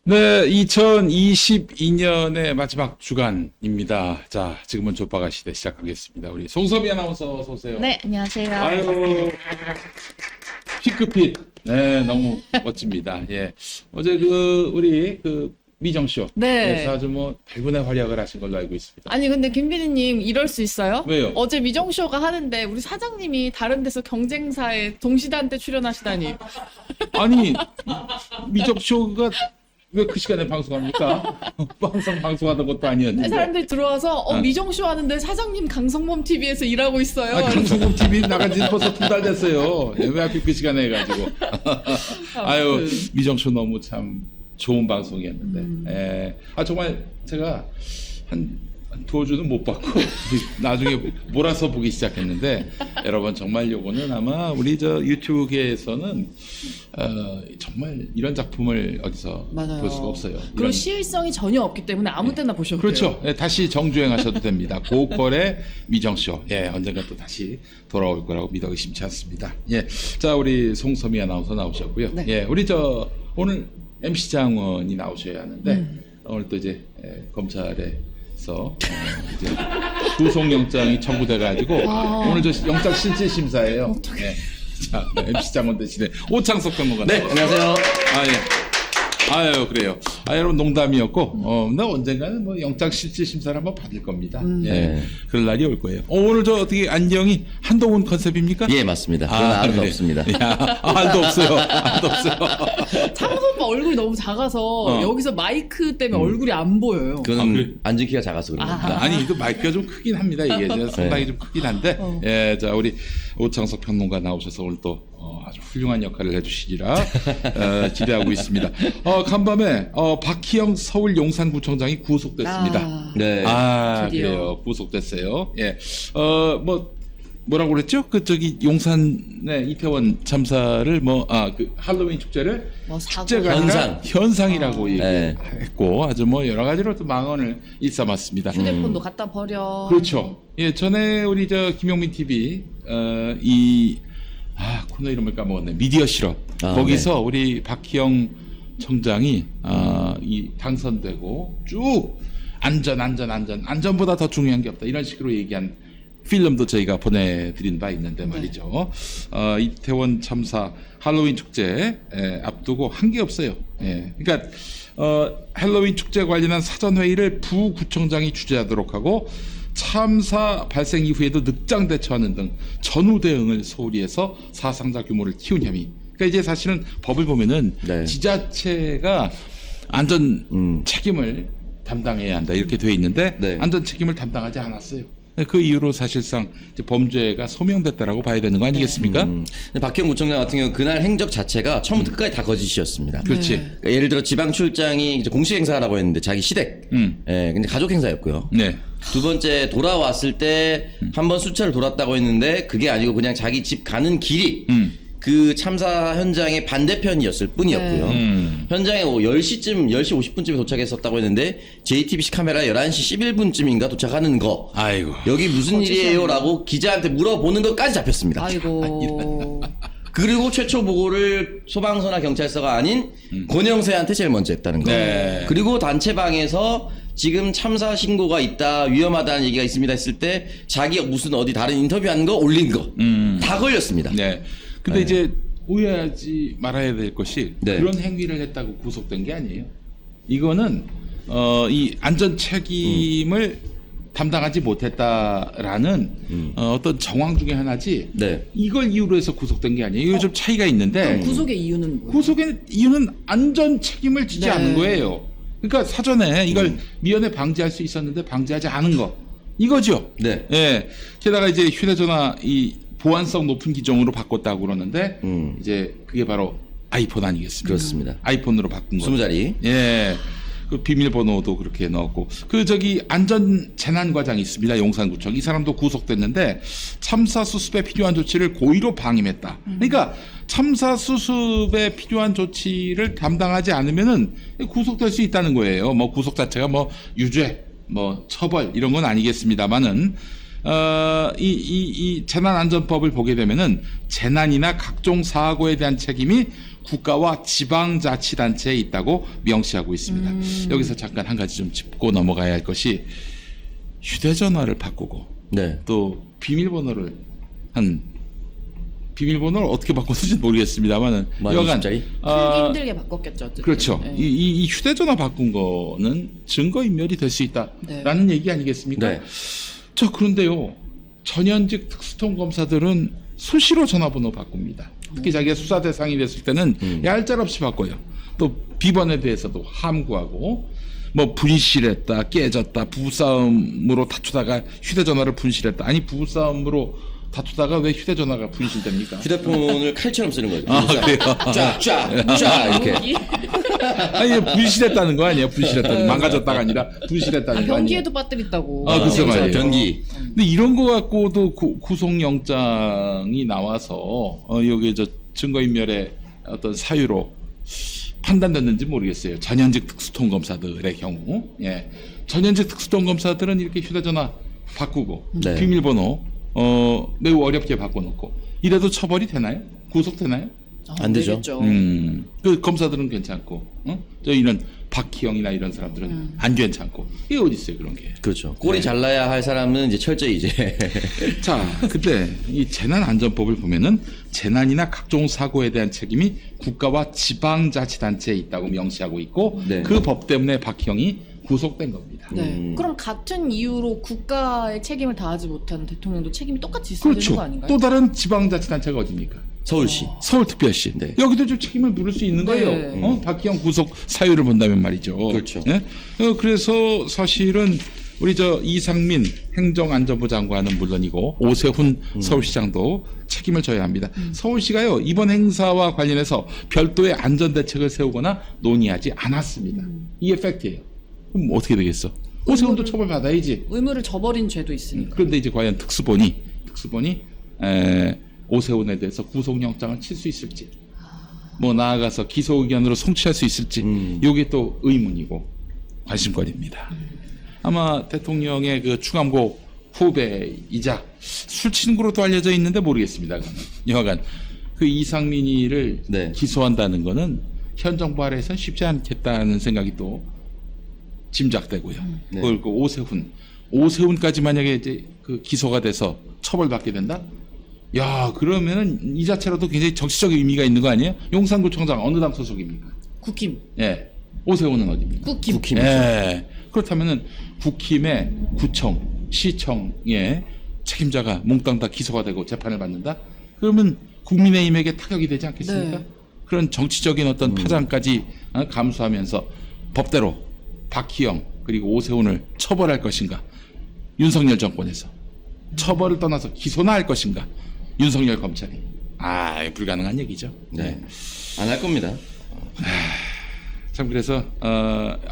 네, 2022년의 마지막 주간입니다. 자, 지금은 좆바가 시대 시작하겠습니다. 우리 송소미 아나운서 어서 오세요. 네, 안녕하세요. 아유, 피크핏. 네, 너무 멋집니다. 예. 어제 우리 미정쇼. 네. 그래서 아주 발군의 활약을 하신 걸로 알고 있습니다. 아니 근데 김비디님 이럴 수 있어요? 왜요? 어제 미정쇼가 하는데 우리 사장님이 다른 데서 경쟁사에 동시다한테 출연하시다니. 아니, 미정쇼가 왜 그 시간에 방송합니까? 항상 방송하던 것도 아니었는데. 사람들이 들어와서 미정쇼 하는데 사장님 강성범 TV에서 일하고 있어요. 강성범 TV 나간 지 벌써 2달 됐어요. 왜 하필 그 시간에 해가지고. 아유, 미정쇼 너무 참 좋은 방송이었는데. 예. 정말 제가 한 두어 주는 못 봤고, 나중에 몰아서 보기 시작했는데, 여러분 정말 요거는 아마 우리 유튜브계에서는, 정말 이런 작품을 어디서 맞아요. 볼 수가 없어요. 그리고 시의성이 전혀 없기 때문에 아무 때나 보셔도 그렇죠. 돼요. 예, 다시 정주행하셔도 됩니다. 고퀄의 미정쇼. 예, 언젠가 또 다시 돌아올 거라고 믿어 의심치 않습니다. 예. 자, 우리 송소미 아나운서 나오셨고요. 네. 예, 우리 오늘 MC 장원이 나오셔야 하는데, 오늘 또 이제, 검찰에서, 이제, 구속영장이 청구돼가지고, 오늘 영장 실질심사예요. 예. 자, MC 장원 대신에 오창석 평론가. 네, 안녕하세요. 아, 예. 아유, 그래요. 여러분 농담이었고, 나 언젠가는 영장 실질 심사를 한번 받을 겁니다. 예. 네. 그럴 날이 올 거예요. 오늘 어떻게 안경이 한동훈 컨셉입니까? 예, 맞습니다. 그건 알도 그래. 없습니다. 야, 알도 없어요. 알도 없어요. 창섭 오빠 얼굴이 너무 작아서 여기서 마이크 때문에 얼굴이 안 보여요. 그건 그래? 앉은 키가 작아서 그런 겁니다. 아니, 마이크가 좀 크긴 합니다. 이게 상당히 좀 크긴 한데, 예, 자, 우리 오창석 평론가 나오셔서 오늘 또 아주 훌륭한 역할을 해주시리라 기대하고 있습니다. 간밤에 박희영 서울 용산구청장이 구속됐습니다. 네. 드디어. 그래요. 구속됐어요. 예. 뭐라고 그랬죠? 용산의 이태원 참사를 그 할로윈 축제를 사고. 축제가 아니라 현상이라고 네. 얘기했고 아주 여러 가지로 또 망언을 일삼았습니다. 휴대폰도 갖다 버려. 그렇죠. 예, 전에 우리 김용민 TV 코너 이름을 까먹었네. 미디어 실업. 거기서 우리 박희영 청장이 당선되고 쭉 안전보다 더 중요한 게 없다. 이런 식으로 얘기한 필름도 저희가 보내드린 바 있는데 말이죠. 이태원 참사 할로윈 축제 앞두고 한 게 없어요. 예. 그러니까 할로윈 축제 관련한 사전 회의를 부구청장이 주재하도록 하고 참사 발생 이후에도 늑장 대처하는 등 전후 대응을 소홀히 해서 사상자 규모를 키운 혐의. 그러니까 이제 사실은 법을 보면은 네. 지자체가 안전 책임을 담당해야 한다 이렇게 돼 있는데 네. 안전 책임을 담당하지 않았어요. 그 이후로 사실상 이제 범죄가 소명됐다라고 봐야 되는 거 아니겠습니까? 근데 박희영 구청장 같은 경우 그날 행적 자체가 처음부터 끝까지 다 거짓이었습니다. 그렇지. 그러니까 예를 들어 지방 출장이 이제 공식 행사라고 했는데 자기 시댁. 예, 근데 가족 행사였고요. 네. 두 번째 돌아왔을 때 한 번 수차를 돌았다고 했는데 그게 아니고 그냥 자기 집 가는 길이 그 참사 현장의 반대편이었을 뿐이었고요. 현장에 10시 50분쯤에 도착했었다고 했는데 JTBC 카메라에 11시 11분쯤인가 도착하는 거. 아이고. 여기 무슨 일이에요? 라고 기자한테 물어보는 것까지 잡혔습니다. 아이고. 그리고 최초 보고를 소방서나 경찰서가 아닌 권영세한테 제일 먼저 했다는 거. 네. 그리고 단체방에서 지금 참사 신고가 있다, 위험하다는 얘기가 있습니다 했을 때 자기가 무슨 어디 다른 인터뷰한 거 올린 거. 다 걸렸습니다. 네. 근데 이제 오해하지 말아야 될 것이 네. 그런 행위를 했다고 구속된 게 아니에요. 이거는 이 안전 책임을 담당하지 못했다라는 어떤 정황 중에 하나지. 네. 이걸 이유로 해서 구속된 게 아니에요. 이거 좀 차이가 있는데. 그럼 구속의 이유는 뭐예요? 구속의 이유는 안전 책임을 지지 네. 않은 거예요. 그러니까 사전에 이걸 미연에 방지할 수 있었는데 방지하지 않은 거. 이거죠. 네. 예. 게다가 이제 휴대전화 보안성 높은 기종으로 바꿨다고 그러는데 이제 그게 바로 아이폰 아니겠습니까? 그렇습니다. 아이폰으로 바꾼 거. 20자리. 예. 그 비밀번호도 그렇게 넣었고 안전 재난과장이 있습니다. 용산구청. 이 사람도 구속됐는데 참사 수습에 필요한 조치를 고의로 방임했다. 그러니까 참사 수습에 필요한 조치를 담당하지 않으면은 구속될 수 있다는 거예요. 구속 자체가 유죄, 처벌 이런 건 아니겠습니다만은 이 재난안전법을 보게 되면은 재난이나 각종 사고에 대한 책임이 국가와 지방자치단체에 있다고 명시하고 있습니다. 여기서 잠깐 한 가지 좀 짚고 넘어가야 할 것이 휴대전화를 바꾸고 네. 또 비밀번호를 어떻게 바꿨는지 모르겠습니다만은 만 20짜리? 풀기 힘들게 바꿨겠죠. 어쨌든. 그렇죠. 네. 이 휴대전화 바꾼 거는 증거인멸이 될 수 있다라는 얘기 아니겠습니까? 네. 자, 그런데요. 전현직 특수통검사들은 수시로 전화번호 바꿉니다. 특히 자기가 수사 대상이 됐을 때는 얄짤없이 바꿔요. 또 비번에 대해서도 함구하고 뭐 분실했다, 깨졌다, 부부싸움으로 다투다가 휴대전화를 분실했다. 아니 부부싸움으로 다투다가 왜 휴대전화가 분실됩니까? 휴대폰을 칼처럼 쓰는 거죠. 그래요? 쫙 이렇게. 아니 분실했다는 거 아니에요? 분실했다는 망가졌다가 아니라 분실했다는 거 아니에요? 변기에도 배터리 있다고. 아, 그죠 말이에요. 변기. 근데 이런 거 갖고도 구속영장이 나와서 여기 저 증거인멸의 어떤 사유로 판단됐는지 모르겠어요. 전현직 특수통검사들의 경우, 예, 전현직 특수통검사들은 이렇게 휴대전화 바꾸고 네. 비밀번호 매우 어렵게 바꿔놓고 이래도 처벌이 되나요? 구속되나요? 안 되죠. 되겠죠. 그 검사들은 괜찮고, 저희는 박희영이나 이런 사람들은 안 괜찮고 이게 어디 있어요 그런 게? 그렇죠. 꼴이 잘나야 할 사람은 이제 철저히 이제 자, 근데 이 재난안전법을 보면은 재난이나 각종 사고에 대한 책임이 국가와 지방자치단체에 있다고 명시하고 있고 네. 그 법 때문에 박형이 구속된 겁니다. 네. 그럼 같은 이유로 국가의 책임을 다하지 못한 대통령도 책임이 똑같이 있어야 되는 그렇죠. 거 아닌가요? 또 다른 지방자치단체가 어디입니까? 서울시. 서울특별시. 네. 여기도 좀 책임을 물을 수 있는 거예요. 네. 박희영 구속 사유를 본다면 말이죠. 그렇죠. 예? 그래서 사실은 우리 저 이상민 행정안전부 장관은 물론이고 오세훈 서울시장도 책임을 져야 합니다. 서울시가요 이번 행사와 관련해서 별도의 안전대책을 세우거나 논의하지 않았습니다. 이게 팩트예요. 그럼 어떻게 되겠어? 오세훈도 처벌받아야지. 의무를 저버린 죄도 있으니까. 그런데 이제 과연 특수본이 오세훈에 대해서 구속영장을 칠 수 있을지, 뭐 나아가서 기소 의견으로 송치할 수 있을지, 이게 또 의문이고 관심거리입니다. 아마 대통령의 그 추감고 후배이자 술 친구로도 알려져 있는데 모르겠습니다. 여하간 그 이상민이를 네. 기소한다는 거는 현 정부 아래에서는 쉽지 않겠다는 생각이 또 짐작되고요. 네. 그걸 그 오세훈까지 만약에 이제 그 기소가 돼서 처벌받게 된다? 야, 그러면은 이 자체로도 굉장히 정치적 의미가 있는 거 아니에요? 용산구청장 어느 당 소속입니까? 국힘. 예. 오세훈은 어디입니까? 국힘. 예. 그렇다면은 국힘의 구청, 시청의 책임자가 몽땅 다 기소가 되고 재판을 받는다? 그러면 국민의힘에게 타격이 되지 않겠습니까? 네. 그런 정치적인 어떤 파장까지 감수하면서 법대로 박희영 그리고 오세훈을 처벌할 것인가? 윤석열 정권에서 처벌을 떠나서 기소나 할 것인가? 윤석열 검찰이. 불가능한 얘기죠. 네. 안 할 겁니다. 참 그래서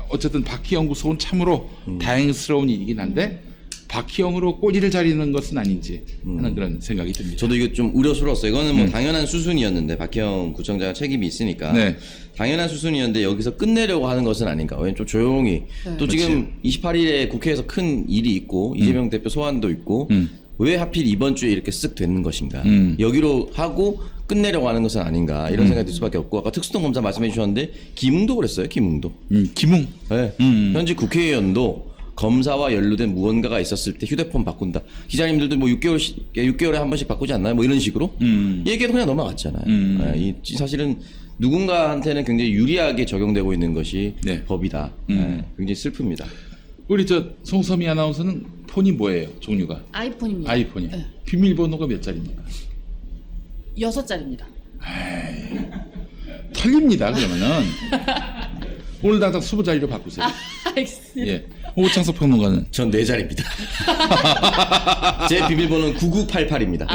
어쨌든 박희영 구속은 참으로 다행스러운 일이긴 한데 박희영으로 꼬리를 자르는 것은 아닌지 하는 그런 생각이 듭니다. 저도 이거 좀 우려스러웠어요. 이거는 뭐 당연한 수순이었는데 박형 구청장 책임이 있으니까 네. 당연한 수순이었는데 여기서 끝내려고 하는 것은 아닌가. 왜냐면 좀 조용히 네. 또 지금 28일에 국회에서 큰 일이 있고 이재명 대표 소환도 있고 왜 하필 이번 주에 이렇게 쓱 되는 것인가. 여기로 하고 끝내려고 하는 것은 아닌가 이런 생각이 들 수밖에 없고 아까 특수통검사 말씀해 주셨는데 김웅도 그랬어요. 김웅도. 김웅. 네. 현직 국회의원도 검사와 연루된 무언가가 있었을 때 휴대폰 바꾼다. 기자님들도 뭐 6개월에 한 번씩 바꾸지 않나요? 뭐 이런 식으로 얘기해도 그냥 넘어갔잖아요. 네, 이 사실은 누군가한테는 굉장히 유리하게 적용되고 있는 것이 네. 법이다. 네, 굉장히 슬픕니다. 우리 저 송섬이 아나운서는 폰이 뭐예요? 종류가? 아이폰입니다. 아이폰이요. 네. 비밀번호가 몇 자리입니까? 6자리입니다. 털립니다. 그러면은 오늘 당장 20자리로 바꾸세요. 알겠습니다. 예. 오창석 평론가는 전 4자리입니다. 제 비밀번호는 9988입니다.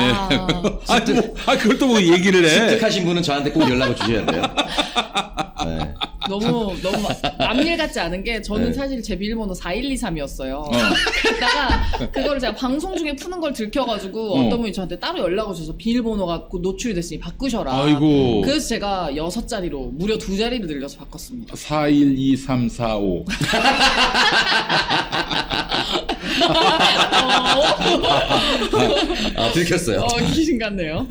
그걸 또 뭐 얘기를 해. 습득하신 분은 저한테 꼭 연락을 주셔야 돼요. 네. 너무 남일 같지 않은 게 저는 사실 제 비밀번호 4123이었어요. 그러다가 그거를 제가 방송 중에 푸는 걸 들켜가지고 어떤 분이 저한테 따로 연락을 주셔서 비밀번호가 노출이 됐으니 바꾸셔라. 아이고. 그래서 제가 6자리로 무려 2자리를 늘려서 바꿨습니다. 412345. 아, 들켰어요. 귀신 같네요.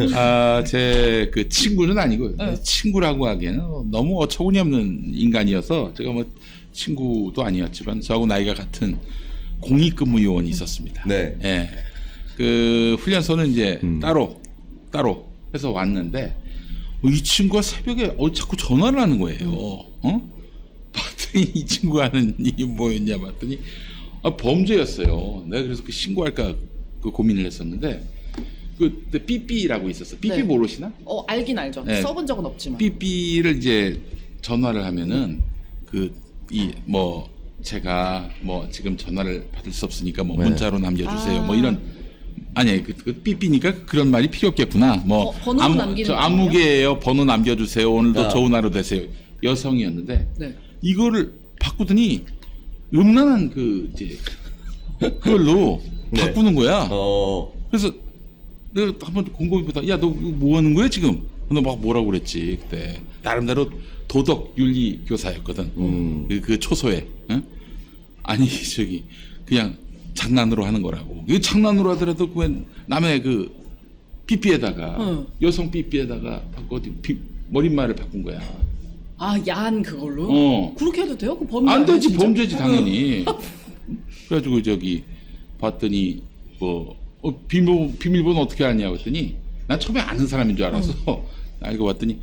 제 그 친구는 아니고 친구라고 하기에는 너무 어처구니없는 인간이어서 제가 뭐 친구도 아니었지만 저하고 나이가 같은 공익근무 요원이 있었습니다. 네. 예. 그 훈련소는 이제 따로 해서 왔는데 이 친구가 새벽에 자꾸 전화를 하는 거예요. 봤더니 이 친구가 하는 일이 뭐였냐 봤더니 범죄였어요. 내가 그래서 그 신고할까 그 고민을 했었는데 그때 삐삐라고 있었어. 삐삐 네. 모르시나? 알긴 알죠. 네. 써본 적은 없지만. 삐삐를 이제 전화를 하면은 제가 뭐 지금 전화를 받을 수 없으니까 뭐 네. 문자로 남겨주세요. 뭐 이런 아니 그 삐삐니까 그런 말이 필요 없겠구나. 뭐 번호 남기는 저 거 아무개예요. 번호 남겨주세요. 오늘도 아. 좋은 하루 되세요. 여성이었는데 네. 이거를 바꾸더니 음란한 그걸로 네. 바꾸는 거야. 그래서 그래서 내가 한번 곰곰이 보다 야 너 뭐 하는 거야 지금? 너 막 뭐라고 그랬지 그때 나름대로 도덕 윤리 교사였거든. 그 초소에 응? 아니 저기 그냥 장난으로 하는 거라고. 이거 장난으로 하더라도 그 남의 그 삐삐에다가 여성 삐삐에다가 머릿말을 바꾼 거야. 야한 그걸로? 그렇게 해도 돼요? 그 범죄 안 아니에요, 되지 진짜? 범죄지 당연히. 그래가지고 봤더니 비밀번호 어떻게 아냐고 했더니 난 처음에 아는 사람인 줄 알아서 알고 봤더니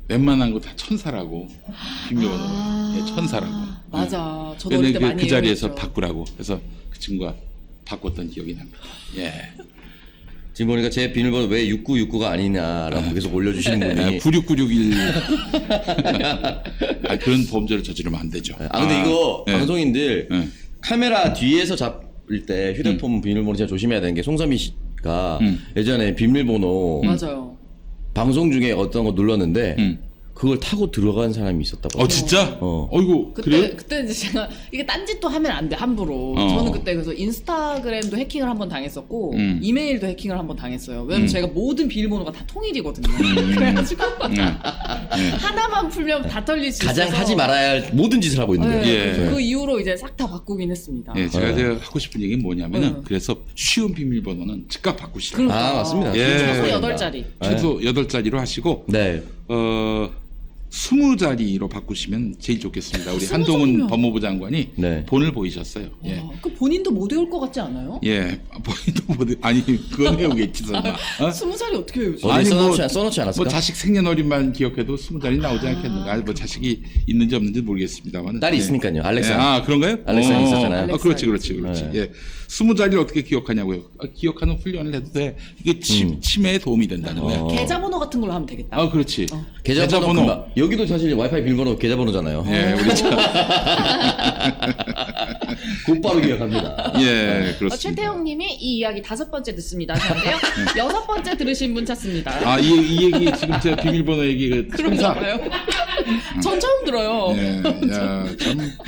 웬만한 거 다 천사라고 비밀번호 천사라고. 맞아. 저도 근데 어릴 때 많이 그 자리에서 이용했죠. 바꾸라고 그래서 그 친구가 바꿨던 기억이 납니다. 예. 지금 보니까 제 비밀번호 왜 6969가 아니냐라고 계속 올려주시는 분이 96961 그런 범죄를 저지르면 안 되죠. 근데 이거 예. 방송인들 예. 카메라 뒤에서 잡을 때 휴대폰 비밀번호 진짜 조심해야 되는 게 송선미 씨가 예전에 비밀번호 맞아요. 방송 중에 어떤 거 눌렀는데 음. 그걸 타고 들어간 사람이 있었다고. 진짜? 어. 어이구 그래요? 그때 이제 제가 이게 딴짓도 하면 안 돼 함부로. 저는 그때 그래서 인스타그램도 해킹을 한번 당했었고 이메일도 해킹을 한번 당했어요. 왜냐면 제가 모든 비밀번호가 다 통일이거든요. 그래가지고 하나만 풀면 다 털릴 수 가장 있어서 하지 말아야 할 모든 짓을 하고 있는 거예요. 예. 그 이후로 이제 싹 다 바꾸긴 했습니다. 예, 제가 하고 싶은 얘기는 뭐냐면은 그래서 쉬운 비밀번호는 즉각 바꾸시라고. 그러니까. 맞습니다. 예. 최소 8자리. 최소 8자리로 하시고 네. 20자리로 바꾸시면 제일 좋겠습니다. 우리 20 한동훈 자리면. 법무부 장관이 네. 본을 보이셨어요. 예. 그 본인도 못 외울 것 같지 않아요? 예. 본인도 아니 그건 외우겠지 설마. 20자리 어떻게 외우지? 어디 써놓지 않았을까? 뭐 자식 생년월일만 기억해도 20자리 나오지 않겠는가. 뭐 자식이 있는지 없는지 모르겠습니다만. 딸이 있으니까요. 알렉사. 그런가요? 알렉사 있었잖아요. 그렇지. 네. 예. 20자리를 어떻게 기억하냐고요? 기억하는 훈련을 해도 돼. 이게 치매에 도움이 된다는 거야. 계좌번호 같은 걸로 하면 되겠다. 그렇지. 계좌번호. 금방. 여기도 사실 와이파이 비밀번호 계좌번호잖아요. 예, 우리 곧바로 기억합니다. 예, 그렇습니다. 최태형님이 이 이야기 5번째 듣습니다 하셨는데요. 6번째 들으신 분 찾습니다. 이 얘기 지금 제 비밀번호 얘기 그 그런가 봐요. 전 처음 들어요. 예, 참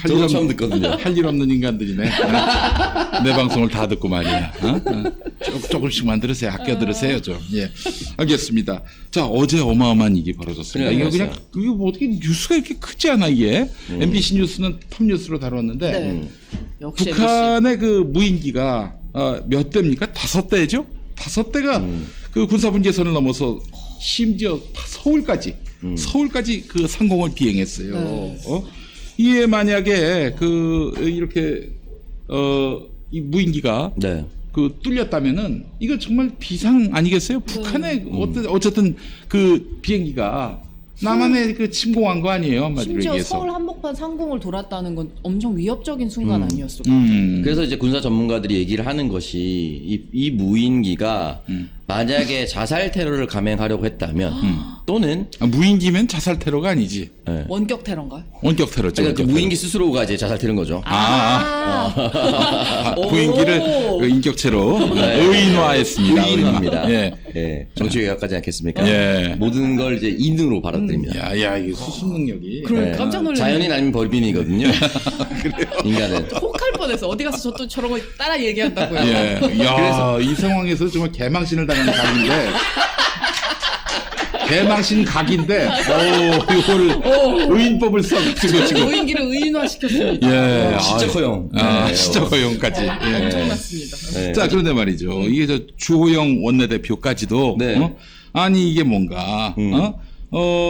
저도 처음 듣거든요. 할 일 없는 인간들이네. 내 방송을 다 듣고 말이야. 조금씩만 들으세요. 아껴 들으세요 좀. 예, 알겠습니다. 자, 어제 어마어마한 일이 벌어졌습니다. 이거 그냥 이거 뭐 어떻게 뉴스가 이렇게 크지 않아 이게? MBC 뉴스는 톱 뉴스로 다뤘는데 네. 역시 북한의 그 무인기가 몇 대입니까? 5대죠? 5대가 그 군사분계선을 넘어서 심지어 서울까지 그 상공을 비행했어요. 네. 이에 만약에 이렇게 이 무인기가 네. 뚫렸다면은 이거 정말 비상 아니겠어요? 북한의 어쨌든 그 비행기가 남한에 그 침공한 거 아니에요? 한마디로 심지어 얘기해서. 서울 한복판 상공을 돌았다는 건 엄청 위협적인 순간 아니었을까? 그래서 이제 군사 전문가들이 얘기를 하는 것이 이 무인기가 만약에 자살 테러를 감행하려고 했다면 또는 무인기면 자살 테러가 아니지. 네. 원격 테러인가요? 원격 테러죠. 그러니까 그 원격 무인기 스스로가 이제 자살 테러인 거죠. 무인기를 그 인격체로 의인화했습니다. 의인화입니다. 예. 예. 정치외교까지 않겠습니까? 예. 모든 걸 이제 인으로 받아들입니다. 야, 이게 수습 능력이. 그래 깜짝 놀랐네. 자연인 아니면 벌빈이거든요. 인간은. 혹할 뻔해서 어디 가서 저 또 저런 거 따라 얘기한다고요. 예. 야, 이 상황에서 정말 개망신을 당하는 사람인데. 대망신 각인데, 이걸 의인법을 써가지고 지금. 노인기를 의인화시켰습니다. 예, 진짜 아, 허용. 진짜 허용까지. 예. 엄청났습니다. 네. 자, 그런데 말이죠. 이게 저 주호영 원내대표까지도, 네. 아니, 이게 뭔가,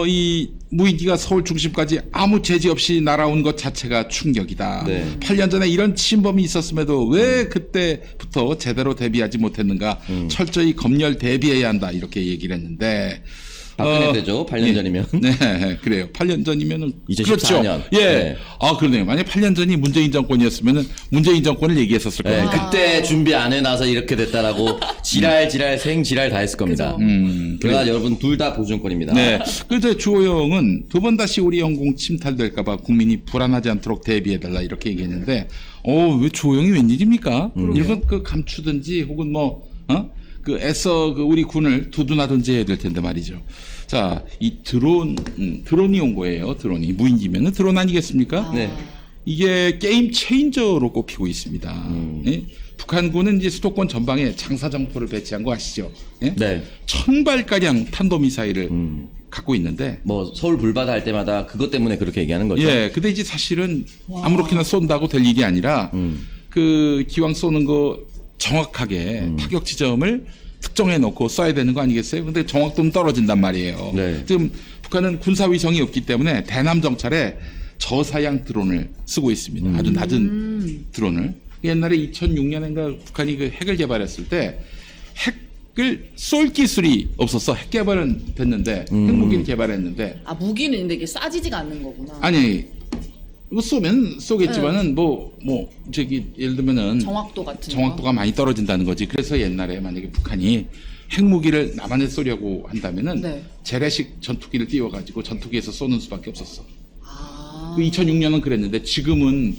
이 무인기가 서울 중심까지 아무 제지 없이 날아온 것 자체가 충격이다. 네. 8년 전에 이런 침범이 있었음에도 왜 그때부터 제대로 대비하지 못했는가. 철저히 검열 대비해야 한다. 이렇게 얘기를 했는데. 박근혜 때죠. 8년 전이면. 네, 그래요. 8년 전이면은 2014년. 그렇죠. 예. 네. 아, 그러네요. 만약 8년 전이 문재인 정권이었으면은 문재인 정권을 얘기했었을 네, 겁니다. 그때 준비 안 해놔서 이렇게 됐다라고 지랄 생지랄 다 했을 겁니다. 그러나 여러분 둘 다 보증권입니다. 네. 그래서 주호영은 두 번 다시 우리 영공 침탈될까봐 국민이 불안하지 않도록 대비해달라 이렇게 얘기했는데, 왜 주호영이 웬일입니까? 이런 그 감추든지 혹은 애써 우리 군을 두둔하든지 해야 될 텐데 말이죠. 자, 이 드론이 온 거예요. 드론이. 무인기면은 드론 아니겠습니까? 네. 이게 게임 체인저로 꼽히고 있습니다. 예? 북한군은 이제 수도권 전방에 장사정포를 배치한 거 아시죠? 예? 네. 1000발가량 탄도미사일을 갖고 있는데, 뭐 서울 불바다 할 때마다 그것 때문에 그렇게 얘기하는 거죠. 예, 근데 이제 사실은 아무렇게나 쏜다고 될 일이 아니라, 그 기왕 쏘는 거 정확하게 타격 지점을 특정해 놓고 쏴야 되는 거 아니겠어요? 근데 정확도는 떨어진단 말이에요. 네. 지금 북한은 군사위성이 없기 때문에 대남 정찰에 저사양 드론을 쓰고 있습니다. 아주 낮은 드론을. 옛날에 2006년인가 북한이 그 핵을 개발했을 때 핵을 쏠 기술이 없었어. 핵 개발은 됐는데 핵무기를 개발했는데, 아, 무기는 근데 이게 싸지지가 않는 거구나. 아니 뭐 쏘면 쏘겠지만은 예를 들면은 정확도 같은 정확도가 많이 떨어진다는 거지. 그래서 옛날에 만약에 북한이 핵무기를 남한에 쏘려고 한다면은 네. 재래식 전투기를 띄워가지고 전투기에서 쏘는 수밖에 없었어. 아. 그 2006년은 그랬는데 지금은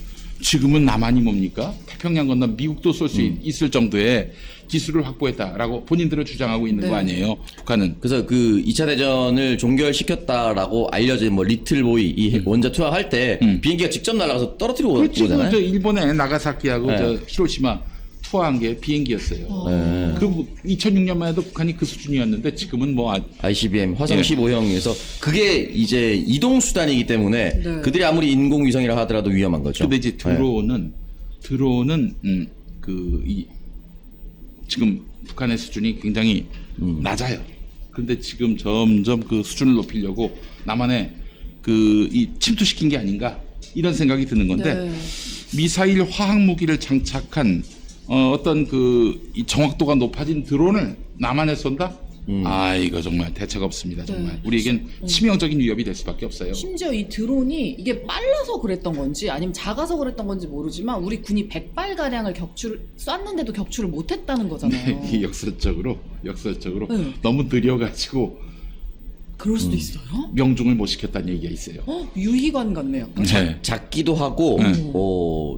남한이 뭡니까? 태평양 건너 미국도 쏠 수 있을 정도의 기술을 확보했다라고 본인들은 주장하고 있는 네. 거 아니에요? 북한은. 그래서 그 2차 대전을 종결시켰다라고 알려진 뭐 리틀보이 이 원자 투하할 때 비행기가 직접 날아가서 떨어뜨리고 그렇지. 오잖아요. 저 일본의 나가사키하고 네. 저 히로시마 투하한 게 비행기였어요. 그 2006년만 해도 북한이 그 수준이었는데 지금은 뭐 ICBM 화성 예. 15형에서 그게 이제 이동 수단이기 때문에 네. 그들이 아무리 인공위성이라 하더라도 위험한 거죠. 근데 이제 드론은 지금 북한의 수준이 굉장히 낮아요. 그런데 지금 점점 그 수준을 높이려고 남한에 이 침투시킨 게 아닌가 이런 생각이 드는 건데, 네. 미사일 화학 무기를 장착한 어떤 이 정확도가 높아진 드론을 남한에 쏜다? 이거 정말 대책 없습니다. 정말 네. 우리에겐 치명적인 위협이 될 수밖에 없어요. 심지어 이 드론이 이게 빨라서 그랬던 건지 아니면 작아서 그랬던 건지 모르지만 우리 군이 100발가량을 쐈는데도 격추를 못했다는 거잖아요. 이게 역설적으로 네. 너무 느려가지고 그럴 수도 있어요? 명중을 못 시켰다는 얘기가 있어요. 유희관 같네요. 네. 작기도 하고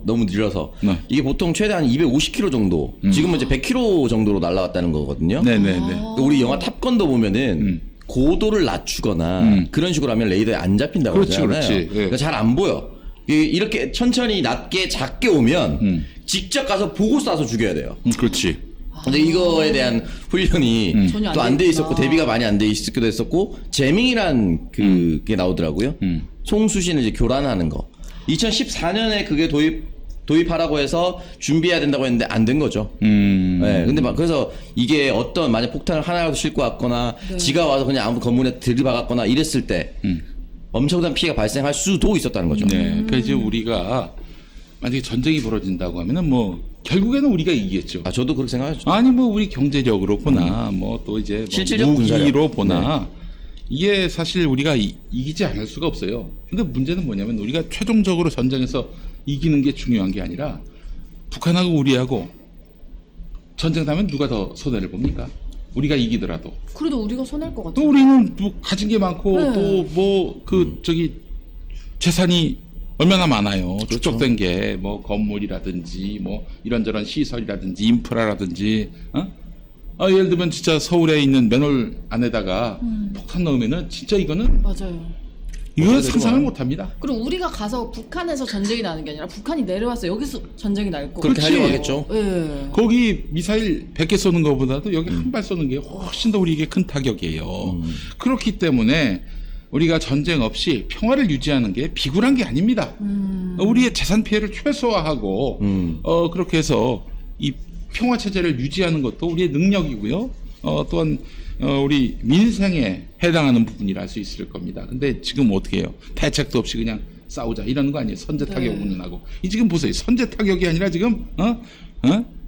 너무 느려서 네. 이게 보통 최대 한 250km 정도 지금은 이제 100km 정도로 날아갔다는 거거든요. 네네네. 그러니까 우리 영화 탑건도 보면은 고도를 낮추거나 그런 식으로 하면 레이더에 안 잡힌다고 그렇지, 하잖아요. 그렇지. 예. 그러니까 잘 안 보여. 이렇게 천천히 낮게 작게 오면 직접 가서 보고 쏴서 죽여야 돼요. 그렇지. 근데 이거에 대한 훈련이 전혀 또 안 안 돼 돼 있었고 있구나. 대비가 많이 안 돼 있기도 했었고 재밍이란 그게 나오더라고요. 송수신을 이제 교란하는 거. 2014년에 그게 도입하라고 해서 준비해야 된다고 했는데 안 된 거죠. 네, 근데 그래서 이게 어떤 만약 폭탄을 하나라도 싣고 왔거나 지가 와서 그냥 아무 건물에 들이박았거나 이랬을 때 엄청난 피해가 발생할 수도 있었다는 거죠. 네. 그래서 이제 우리가 만약에 전쟁이 벌어진다고 하면은 결국에는 우리가 이기겠죠. 아 저도 그렇게 생각하죠. 아니 우리 경제력으로 보나 또 이제 실질적 무기로 군사력. 보나 이게 사실 우리가 이기지 않을 수가 없어요. 근데 문제는 뭐냐면 우리가 최종적으로 전쟁에서 이기는 게 중요한 게 아니라 북한하고 우리하고 전쟁 나면 누가 더 손해를 봅니까? 우리가 이기더라도. 그래도 우리가 손해일 것 또 같아요. 우리는 가진 게 많고 네. 또 재산이 얼마나 많아요. 축적된 게 건물이라든지 이런저런 시설이라든지 인프라라든지 예를 들면 진짜 서울에 있는 맨홀 안에다가 폭탄 넣으면은 진짜 이거는 맞아요. 이건 상상을 못합니다. 그리고 우리가 가서 북한에서 전쟁이 나는 게 아니라 북한이 내려와서 여기서 전쟁이 날 거고. 그렇게 그렇지. 하려고 하겠죠. 예. 거기 미사일 100개 쏘는 것보다도 여기 한 발 쏘는 게 훨씬 더 우리에게 큰 타격이에요. 그렇기 때문에 우리가 전쟁 없이 평화를 유지하는 게 비굴한 게 아닙니다. 우리의 재산 피해를 최소화하고 그렇게 해서 이 평화 체제를 유지하는 것도 우리의 능력이고요. 또한 우리 민생에 해당하는 부분이라 할 수 있을 겁니다. 근데 지금 어떻게 해요? 대책도 없이 그냥 싸우자 이러는 거 아니에요? 선제 타격 운운하고. 이 지금 보세요. 선제 타격이 아니라 지금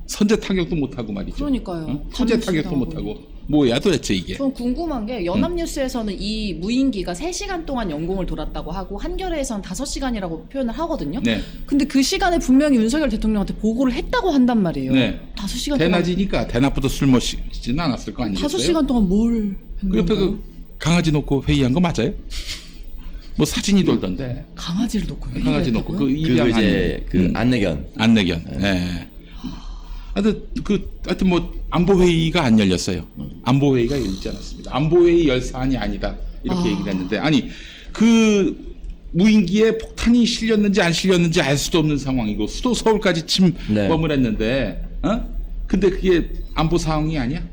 선제 타격도 못 하고 말이죠. 그러니까요. 후제 타격도 못 하고. 뭐야 도대체 이게? 전 궁금한 게 연합뉴스에서는 이 무인기가 3시간 동안 영공을 돌았다고 하고 한겨레에서는 5시간이라고 표현을 하거든요. 네. 근데 그 시간에 분명히 윤석열 대통령한테 보고를 했다고 한단 말이에요. 네. 5시간 동안. 대낮이니까 대낮부터 술 마시지는 않았을 거 아니겠어요? 5시간 동안 뭘 그 옆에 했는가요? 그 강아지 놓고 회의한 거 맞아요? 뭐 사진이 돌던데. 강아지를 놓고 회의를 강아지 놓고 했다고요? 그 그거 입양 이제 그 안내견. 안내견. 예. 하여튼 뭐 안보 회의가 안 열렸어요. 안보 회의가 열리지 않았습니다. 안보 회의 열 사안이 아니다 이렇게 얘기를 했는데 아니 그 무인기에 폭탄이 실렸는지 안 실렸는지 알 수도 없는 상황이고 수도 서울까지 침범을 했는데 근데 그게 안보 상황이 아니야?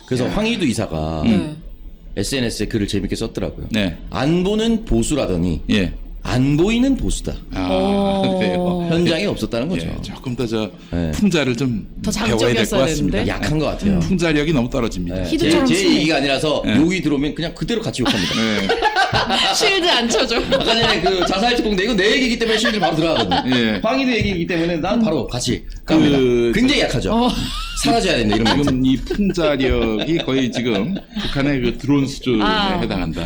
그래서 황희두 이사가 네. SNS에 글을 재밌게 썼더라고요. 네. 안보는 보수라더니 예. 안 보이는 보수다. 그래요. 현장에 없었다는 거죠. 예, 조금 더 저 네. 풍자를 좀 더 배워야 될 것 장적이었어야 같습니다. 되는데. 약한 것 같아요. 풍자력이 너무 떨어집니다. 네. 희두처럼 제 순해. 얘기가 아니라서 욕이 들어오면 그냥 그대로 같이 욕합니다. 네. 실드 안 쳐줘. 아까 전에 그 자살 특공대 이건 내 얘기이기 때문에 실질 바로 들어가거든요. 예. 황희도 얘기이기 때문에 난 바로 같이 갑니다. 굉장히 약하죠. 사라져야 된다 이런 멘트. 지금 이 풍자력이 거의 지금 북한의 그 드론 수준에 해당한다.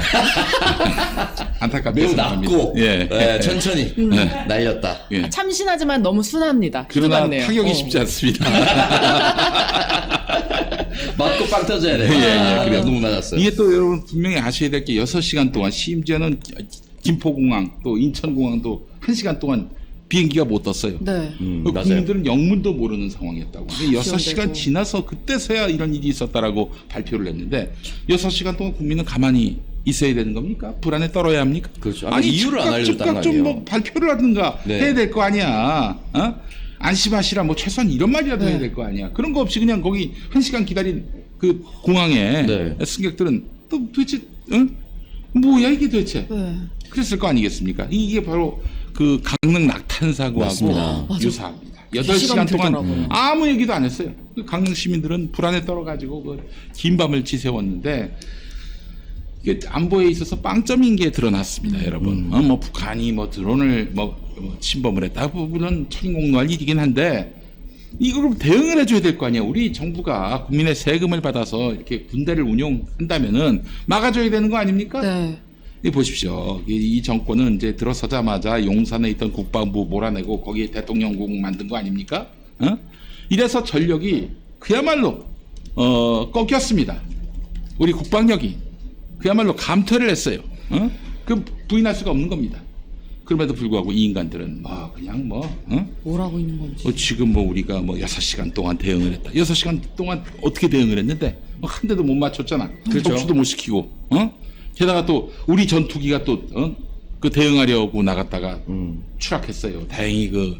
안타깝게 매우 생각합니다. 낮고 예. 천천히 날렸다. 예. 참신하지만 너무 순합니다. 그러나 같네요. 타격이 쉽지 않습니다. 맞고 빵 터져야 돼. 그래요. 너무 맞았어요. 이게 또 여러분 분명히 아셔야 될 게 6시간 동안 심지어는 김포공항 또 인천공항도 1시간 동안 비행기가 못 떴어요. 네. 그 맞아요. 국민들은 영문도 모르는 상황이었다고. 근데 6시간 지연되고. 지나서 그때서야 이런 일이 있었다라고 발표를 했는데 6시간 동안 국민은 가만히 있어야 되는 겁니까? 불안에 떨어야 합니까? 그렇죠. 아까 이유를 안 알려줬다는 즉각 거 좀 아니에요? 뭐 발표를 하든가 네. 해야 될 거 아니야. 안심하시라 뭐 최소한 이런 말이라도 네. 해야 될 거 아니야. 그런 거 없이 그냥 거기 1시간 기다린 그 공항에 네. 승객들은 또 도대체 뭐야 이게 도대체? 네. 그랬을 거 아니겠습니까? 이게 바로 그 강릉 낙탄 사고하고 맞습니다. 유사합니다. 그 8시간 시간 동안 들더라고요. 아무 얘기도 안 했어요. 그 강릉 시민들은 불안에 떨어가지고 그 긴 밤을 지새웠는데 이게 안보에 있어서 빵점인 게 드러났습니다, 여러분. 뭐 북한이 뭐 드론을 뭐 침범을 했다. 그 부분은 천인공노할 일이긴 한데 이걸 대응을 해줘야 될 거 아니에요. 우리 정부가 국민의 세금을 받아서 이렇게 군대를 운용한다면은 막아줘야 되는 거 아닙니까? 네. 이 보십시오. 이 정권은 이제 들어서자마자 용산에 있던 국방부 몰아내고 거기에 대통령국 만든 거 아닙니까? 이래서 전력이 그야말로 꺾였습니다. 우리 국방력이 그야말로 감퇴를 했어요. 그 부인할 수가 없는 겁니다. 그럼에도 불구하고 이 인간들은 뭐 그냥 뭘 하고 있는 건지. 지금 뭐 우리가 뭐 6시간 동안 대응을 했다. 6시간 동안 어떻게 대응을 했는데 한 대도 못 맞췄잖아. 그렇죠. 복수도 못 시키고. 게다가 또 우리 전투기가 또 그 대응하려고 나갔다가 추락했어요. 다행히 그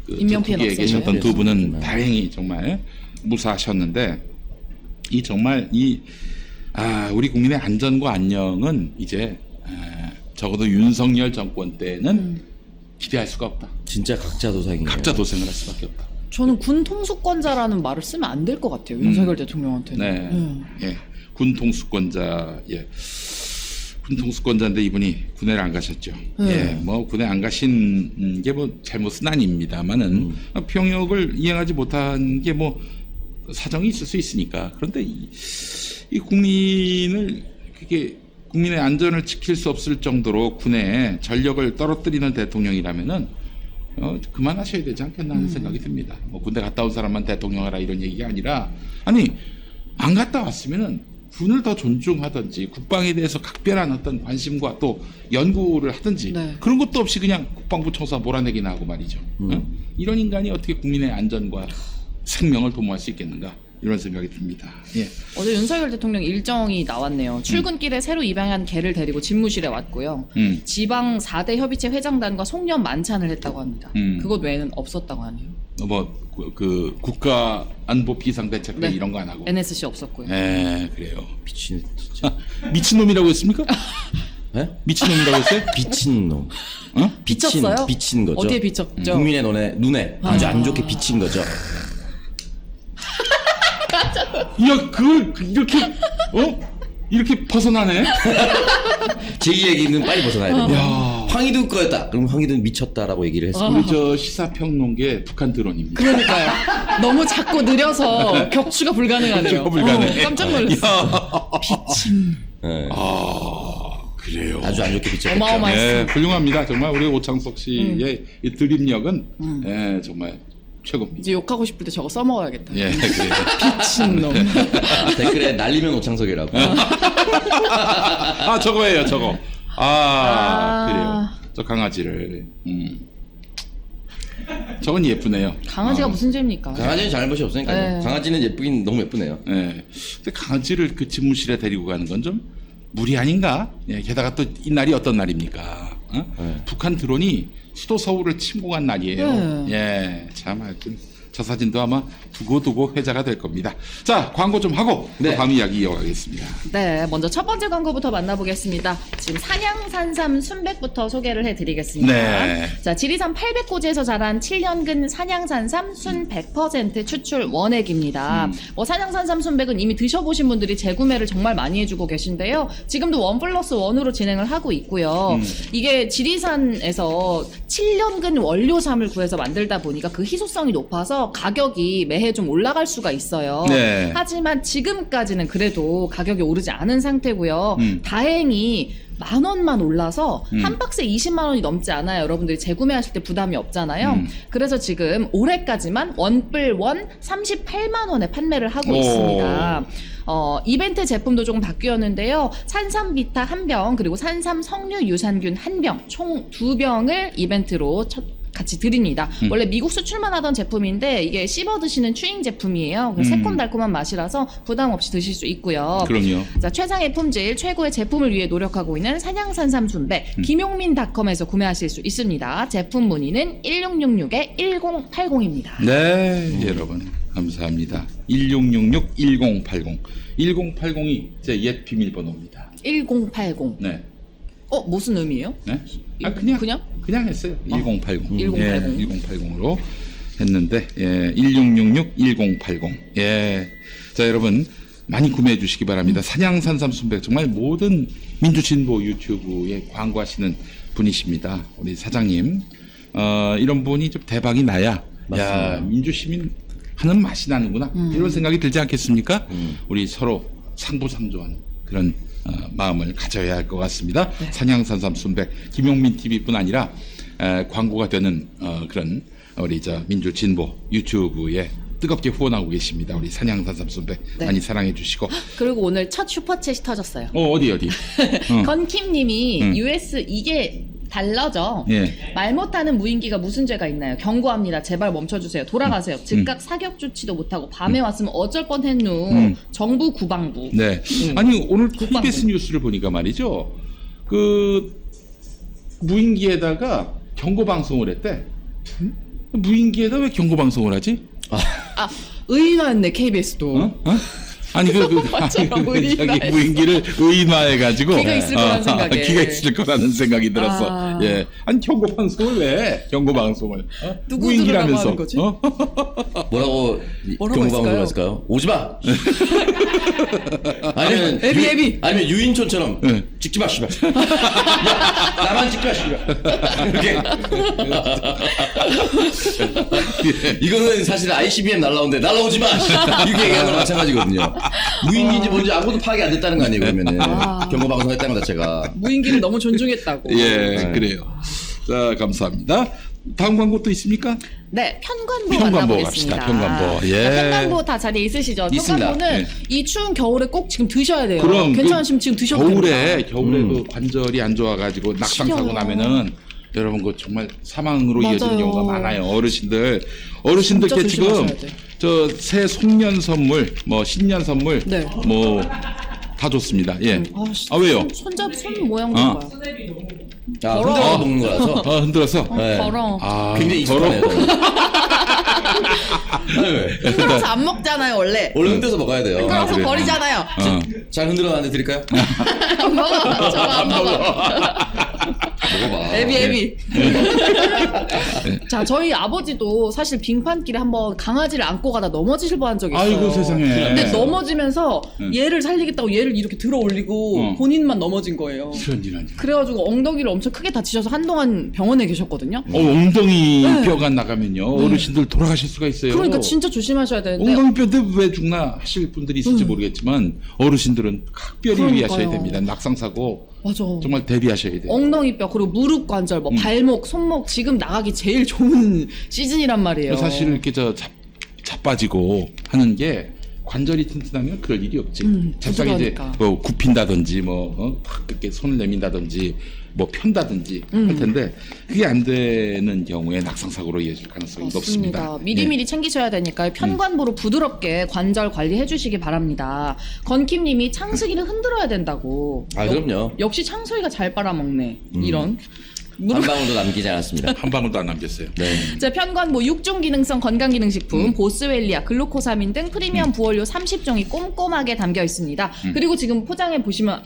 인명피해는 전투기에 계셨던 두 분은 없었네요. 다행히 정말 무사하셨는데 이 정말 우리 국민의 안전과 안녕은 이제 적어도 윤석열 정권 때는 기대할 수가 없다. 진짜 각자 도생이에요. 각자 도생을 할 수밖에 없다. 저는 군 통수권자라는 말을 쓰면 안 될 것 같아요. 윤석열 대통령한테는. 네. 예. 군 통수권자, 예. 군 통수권자인데 이분이 군에를 안 가셨죠. 네. 예. 뭐 군에 안 가신 게 뭐 잘못은 아닙니다만은 병역을 이행하지 못한 게 뭐 사정이 있을 수 있으니까. 그런데 이 국민을 그게 국민의 안전을 지킬 수 없을 정도로 군에 전력을 떨어뜨리는 대통령이라면은 그만하셔야 되지 않겠나 하는 생각이 듭니다. 뭐 군대 갔다 온 사람만 대통령하라 이런 얘기가 아니라 아니 안 갔다 왔으면은 군을 더 존중하든지 국방에 대해서 각별한 어떤 관심과 또 연구를 하든지 네. 그런 것도 없이 그냥 국방부 청사 몰아내기나 하고 말이죠. 이런 인간이 어떻게 국민의 안전과 생명을 도모할 수 있겠는가? 이런 생각이 듭니다. 예. 어제 윤석열 대통령 일정이 나왔네요. 출근길에 새로 입양한 개를 데리고 집무실에 왔고요. 지방 4대 협의체 회장단과 송년 만찬을 했다고 합니다. 그것 외에는 없었다고 하네요. 그 국가 안보 비상대책회 네. 이런 거 안 하고. NSC 없었고요. 예, 그래요. 미친 진짜. 미친놈이라고 했습니까? 네? 미친놈이라고 했어요? 비친 놈. 어? 비쳤어요? 비친 거죠. 어디에 비쳤죠? 국민의 눈에 아주 안 좋게 비친 거죠. 야, 그걸 이렇게 이렇게 벗어나네? 제 얘기는 빨리 벗어나야 됩니다. 야. 황희도 거였다. 그럼 황희도는 미쳤다라고 얘기를 했습니다. 우리 저 시사평론계 북한 드론입니다. 그러니까요. 너무 작고 느려서 격추가 불가능하네요. 격추가 불가능해. 깜짝 놀랐어. 비친. 네. 그래요. 아주 안 좋게 비쳤죠. 어마어마했어요. 네, 훌륭합니다. 정말 우리 오창석 씨의 이 드립력은 예, 정말 최고입니다. 이제 욕하고 싶을 때 저거 써먹어야겠다. 예, 그래요. 미친놈. 댓글에 날리면 오창석이라고. 저거예요, 저거. 그래요. 저 강아지를. 저건 예쁘네요. 강아지가 무슨 죄입니까? 강아지는 잘못이 없으니까요. 네. 강아지는 예쁘긴 너무 예쁘네요. 예. 근데 강아지를 그 집무실에 데리고 가는 건 좀 무리 아닌가? 예, 게다가 또 이 날이 어떤 날입니까? 북한 드론이 수도 서울을 침공한 날이에요. 예, 참 하여튼 저 사진도 아마 두고두고 회자가 될 겁니다. 자, 광고 좀 하고 또 네. 다음 이야기 이어가겠습니다. 네, 먼저 첫 번째 광고부터 만나보겠습니다. 지금 산양산삼 순백부터 소개를 해드리겠습니다. 네. 자, 지리산 800고지에서 자란 7년근 산양산삼 순 100% 추출 원액입니다. 산양산삼 순백은 이미 드셔보신 분들이 재구매를 정말 많이 해주고 계신데요. 지금도 1+1으로 진행을 하고 있고요. 이게 지리산에서 7년근 원료삼을 구해서 만들다 보니까 그 희소성이 높아서 가격이 매해 좀 올라갈 수가 있어요. 네. 하지만 지금까지는 그래도 가격이 오르지 않은 상태고요. 다행히 10,000원만 올라서 한 박스에 20만 원이 넘지 않아요. 여러분들이 재구매하실 때 부담이 없잖아요. 그래서 지금 올해까지만 1+1 38만 원에 판매를 하고 있습니다. 이벤트 제품도 조금 바뀌었는데요. 산삼비타 1병 그리고 산삼 석류 유산균 1병 총 2병을 이벤트로 같이 드립니다. 원래 미국 수출만 하던 제품인데 이게 씹어 드시는 추잉 제품이에요. 새콤달콤한 맛이라서 부담 없이 드실 수 있고요. 그럼요. 자, 최상의 품질, 최고의 제품을 위해 노력하고 있는 산양산삼 순백 김용민닷컴에서 구매하실 수 있습니다. 제품 문의는 1666-1080입니다. 네, 여러분 감사합니다. 1666-1080. 1080이 제 옛 비밀번호입니다. 1080. 네. 무슨 의미예요? 네? 그냥 했어요. 1080. 1080. 예, 1080으로 했는데, 예, 1666-1080. 예. 자, 여러분, 많이 구매해 주시기 바랍니다. 산양산삼 순백, 정말 모든 민주진보 유튜브에 광고하시는 분이십니다. 우리 사장님. 이런 분이 좀 대박이 나야, 야, 민주시민 하는 맛이 나는구나. 이런 생각이 들지 않겠습니까? 우리 서로 상부상조하는 그런 마음을 가져야 할 것 같습니다. 네. 산양산삼 순백 김용민 TV뿐 아니라 광고가 되는 그런 우리 저 민주진보 유튜브에 뜨겁게 후원하고 계십니다. 우리 산양산삼 순백 네. 많이 사랑해 주시고. 그리고 오늘 첫 슈퍼챗이 터졌어요. 어디? 건킴님이 US 이게 달러죠. 예. 말 못하는 무인기가 무슨 죄가 있나요? 경고합니다. 제발 멈춰주세요. 돌아가세요. 즉각 사격 조치도 못하고 밤에 왔으면 어쩔 뻔했누. 정부 구방부. 네. 아니 오늘 국방부. KBS 뉴스를 보니까 말이죠. 그 무인기에다가 경고 방송을 했대. 무인기에다 왜 경고 방송을 하지? 의인화했네 KBS도. 아니 맞아요. 의인화했어. 무인기를 의인화해가지고 기가 있을 거라는 생각에. 기가 있을 거라는 생각이 들었어. 예, 아니 경고 방송을 왜 경고 방송을 누구 무인기라면서 하는 거지? 뭐라고 경고방송을 했을까요? 했을까요? 오지 마. 아니면 애비. 아니면 유인촌처럼 네. 찍지 마 씨발. 야, 나만 찍지 마 씨발. 이렇게. 이거는 사실 ICBM 날라오는데 날라오지 마. 이렇게 얘기하는 거랑 마찬가지거든요. 무인기인지 뭔지 아무도 파악이 안 됐다는 거 아니에요 그러면은 경고방송 했다는 것 자체가. 무인기를 너무 존중했다고. 예, 그래요. 자, 감사합니다. 다음 광고 또 있습니까? 네, 편관보 편관보 만나보겠습니다. 갑시다, 편관보. 예. 자, 편관보 다 자리에 있으시죠? 있습니다. 편관보는 예. 이 추운 겨울에 꼭 지금 드셔야 돼요. 그럼 괜찮으시면 지금 드셔도 됩니다. 겨울에 그 관절이 안 좋아가지고 낙상 사고 시려요. 나면은 여러분 그 정말 사망으로 이어지는 맞아요. 경우가 많아요. 어르신들께 진짜 지금 조심하셔야 돼. 저 새 송년 선물, 뭐 신년 선물, 네. 뭐 다 좋습니다. 예. 아 왜요? 손 모양도 어. 봐요. 아, 더러워. 흔들어 먹는 거라서 흔들어서. 네. 더러워. 아, 굉장히 익숙하네요. 저는. 아니, 왜? 흔들어서 안 먹잖아요 원래. 원래 흔들어서 먹어야 돼요. 흔들어서 그래요? 버리잖아요. 어. 잘 흔들어놨는데 드릴까요? 먹어. 저거 안 먹어. 먹어봐. 애비. 자, 저희 아버지도 사실 빙판길에 한번 강아지를 안고 가다 넘어지실 뻔한 적이 있어요. 아이고 세상에. 근데 넘어지면서 응. 얘를 살리겠다고 얘를 이렇게 들어 올리고 어. 본인만 넘어진 거예요. 이런. 그래가지고 엉덩이를 엄청 크게 다치셔서 한동안 병원에 계셨거든요. 엉덩이 네. 뼈가 나가면요 어르신들 돌아가실 수가 있어요. 그러니까 진짜 조심하셔야 되는데. 엉덩이 뼈인데 왜 죽나 하실 분들이 있을지 모르겠지만 어르신들은 각별히 그러니까요. 유의하셔야 됩니다. 낙상 사고 맞아. 정말 대비하셔야 돼요. 엉덩이뼈 그리고 무릎 관절, 뭐 발목, 손목 지금 나가기 제일 좋은 시즌이란 말이에요. 사실 이렇게 자빠지고 하는 게 관절이 튼튼하면 그럴 일이 없지. 잡다가 이제 부드러우니까. 뭐 굽힌다든지 확 이렇게 손을 내민다든지 뭐 편다든지 할 텐데 그게 안 되는 경우에 낙상 사고로 이어질 가능성이 높습니다. 맞습니다. 미리미리 챙기셔야 되니까요. 편관부로 부드럽게 관절 관리해 주시기 바랍니다. 건킴님이 창석이는 흔들어야 된다고. 아, 그럼요. 역시 창석이가 잘 빨아먹네. 이런. 한 방울도 남기지 않았습니다. 한 방울도 안 남겼어요. 네. 자, 편관부 6종 기능성 건강기능식품, 보스웰리아, 글루코사민 등 프리미엄 부원료 30종이 꼼꼼하게 담겨 있습니다. 그리고 지금 포장해 보시면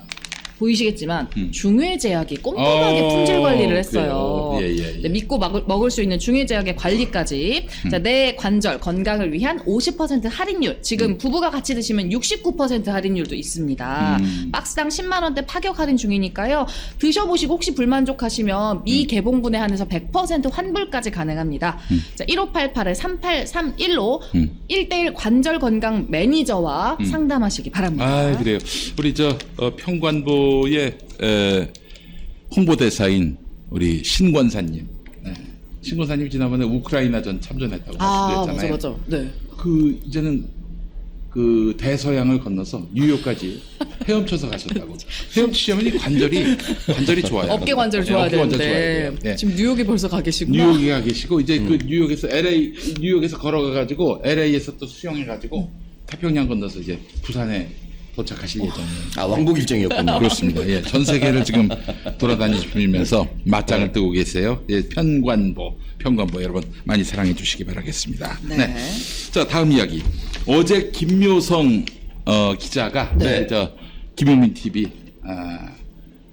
보이시겠지만 중외제약이 꼼꼼하게 품질 관리를 했어요. 그래요. 예. 네, 믿고 먹을 수 있는 중외제약의 관리까지. 자, 내 관절 건강을 위한 50% 할인율. 지금 부부가 같이 드시면 69% 할인율도 있습니다. 박스당 10만 원대 파격 할인 중이니까요. 드셔보시고 혹시 불만족하시면 미개봉분에 한해서 100% 환불까지 가능합니다. 자, 1588-3831로 1대1 관절 건강 매니저와 상담하시기 바랍니다. 아 그래요. 우리 평관부의 홍보대사인 우리 신권사님. 네. 신권사님 지난번에 우크라이나전 참전했다고 말씀드렸잖아요. 맞아. 네. 그 이제는 그 대서양을 건너서 뉴욕까지 헤엄쳐서 가셨다고. 헤엄치시면 관절이 좋아요. 어깨 관절 좋아야 어깨 관절 되는데 좋아야 돼요. 네. 지금 뉴욕에 벌써 가 계시구나. 뉴욕에 가 계시고 이제 그 뉴욕에서 걸어가 가지고 LA에서 또 수영해 가지고 태평양 건너서 이제 부산에 도착하실 예정이에요. 아, 왕복 일정이었군요. 그렇습니다. 예, 전 세계를 지금 돌아다니시면서 맞짱을 뜨고 계세요. 예, 편관보 여러분 많이 사랑해 주시기 바라겠습니다. 네. 자, 다음 이야기. 어제 김묘성 기자가 네. 김용민 TV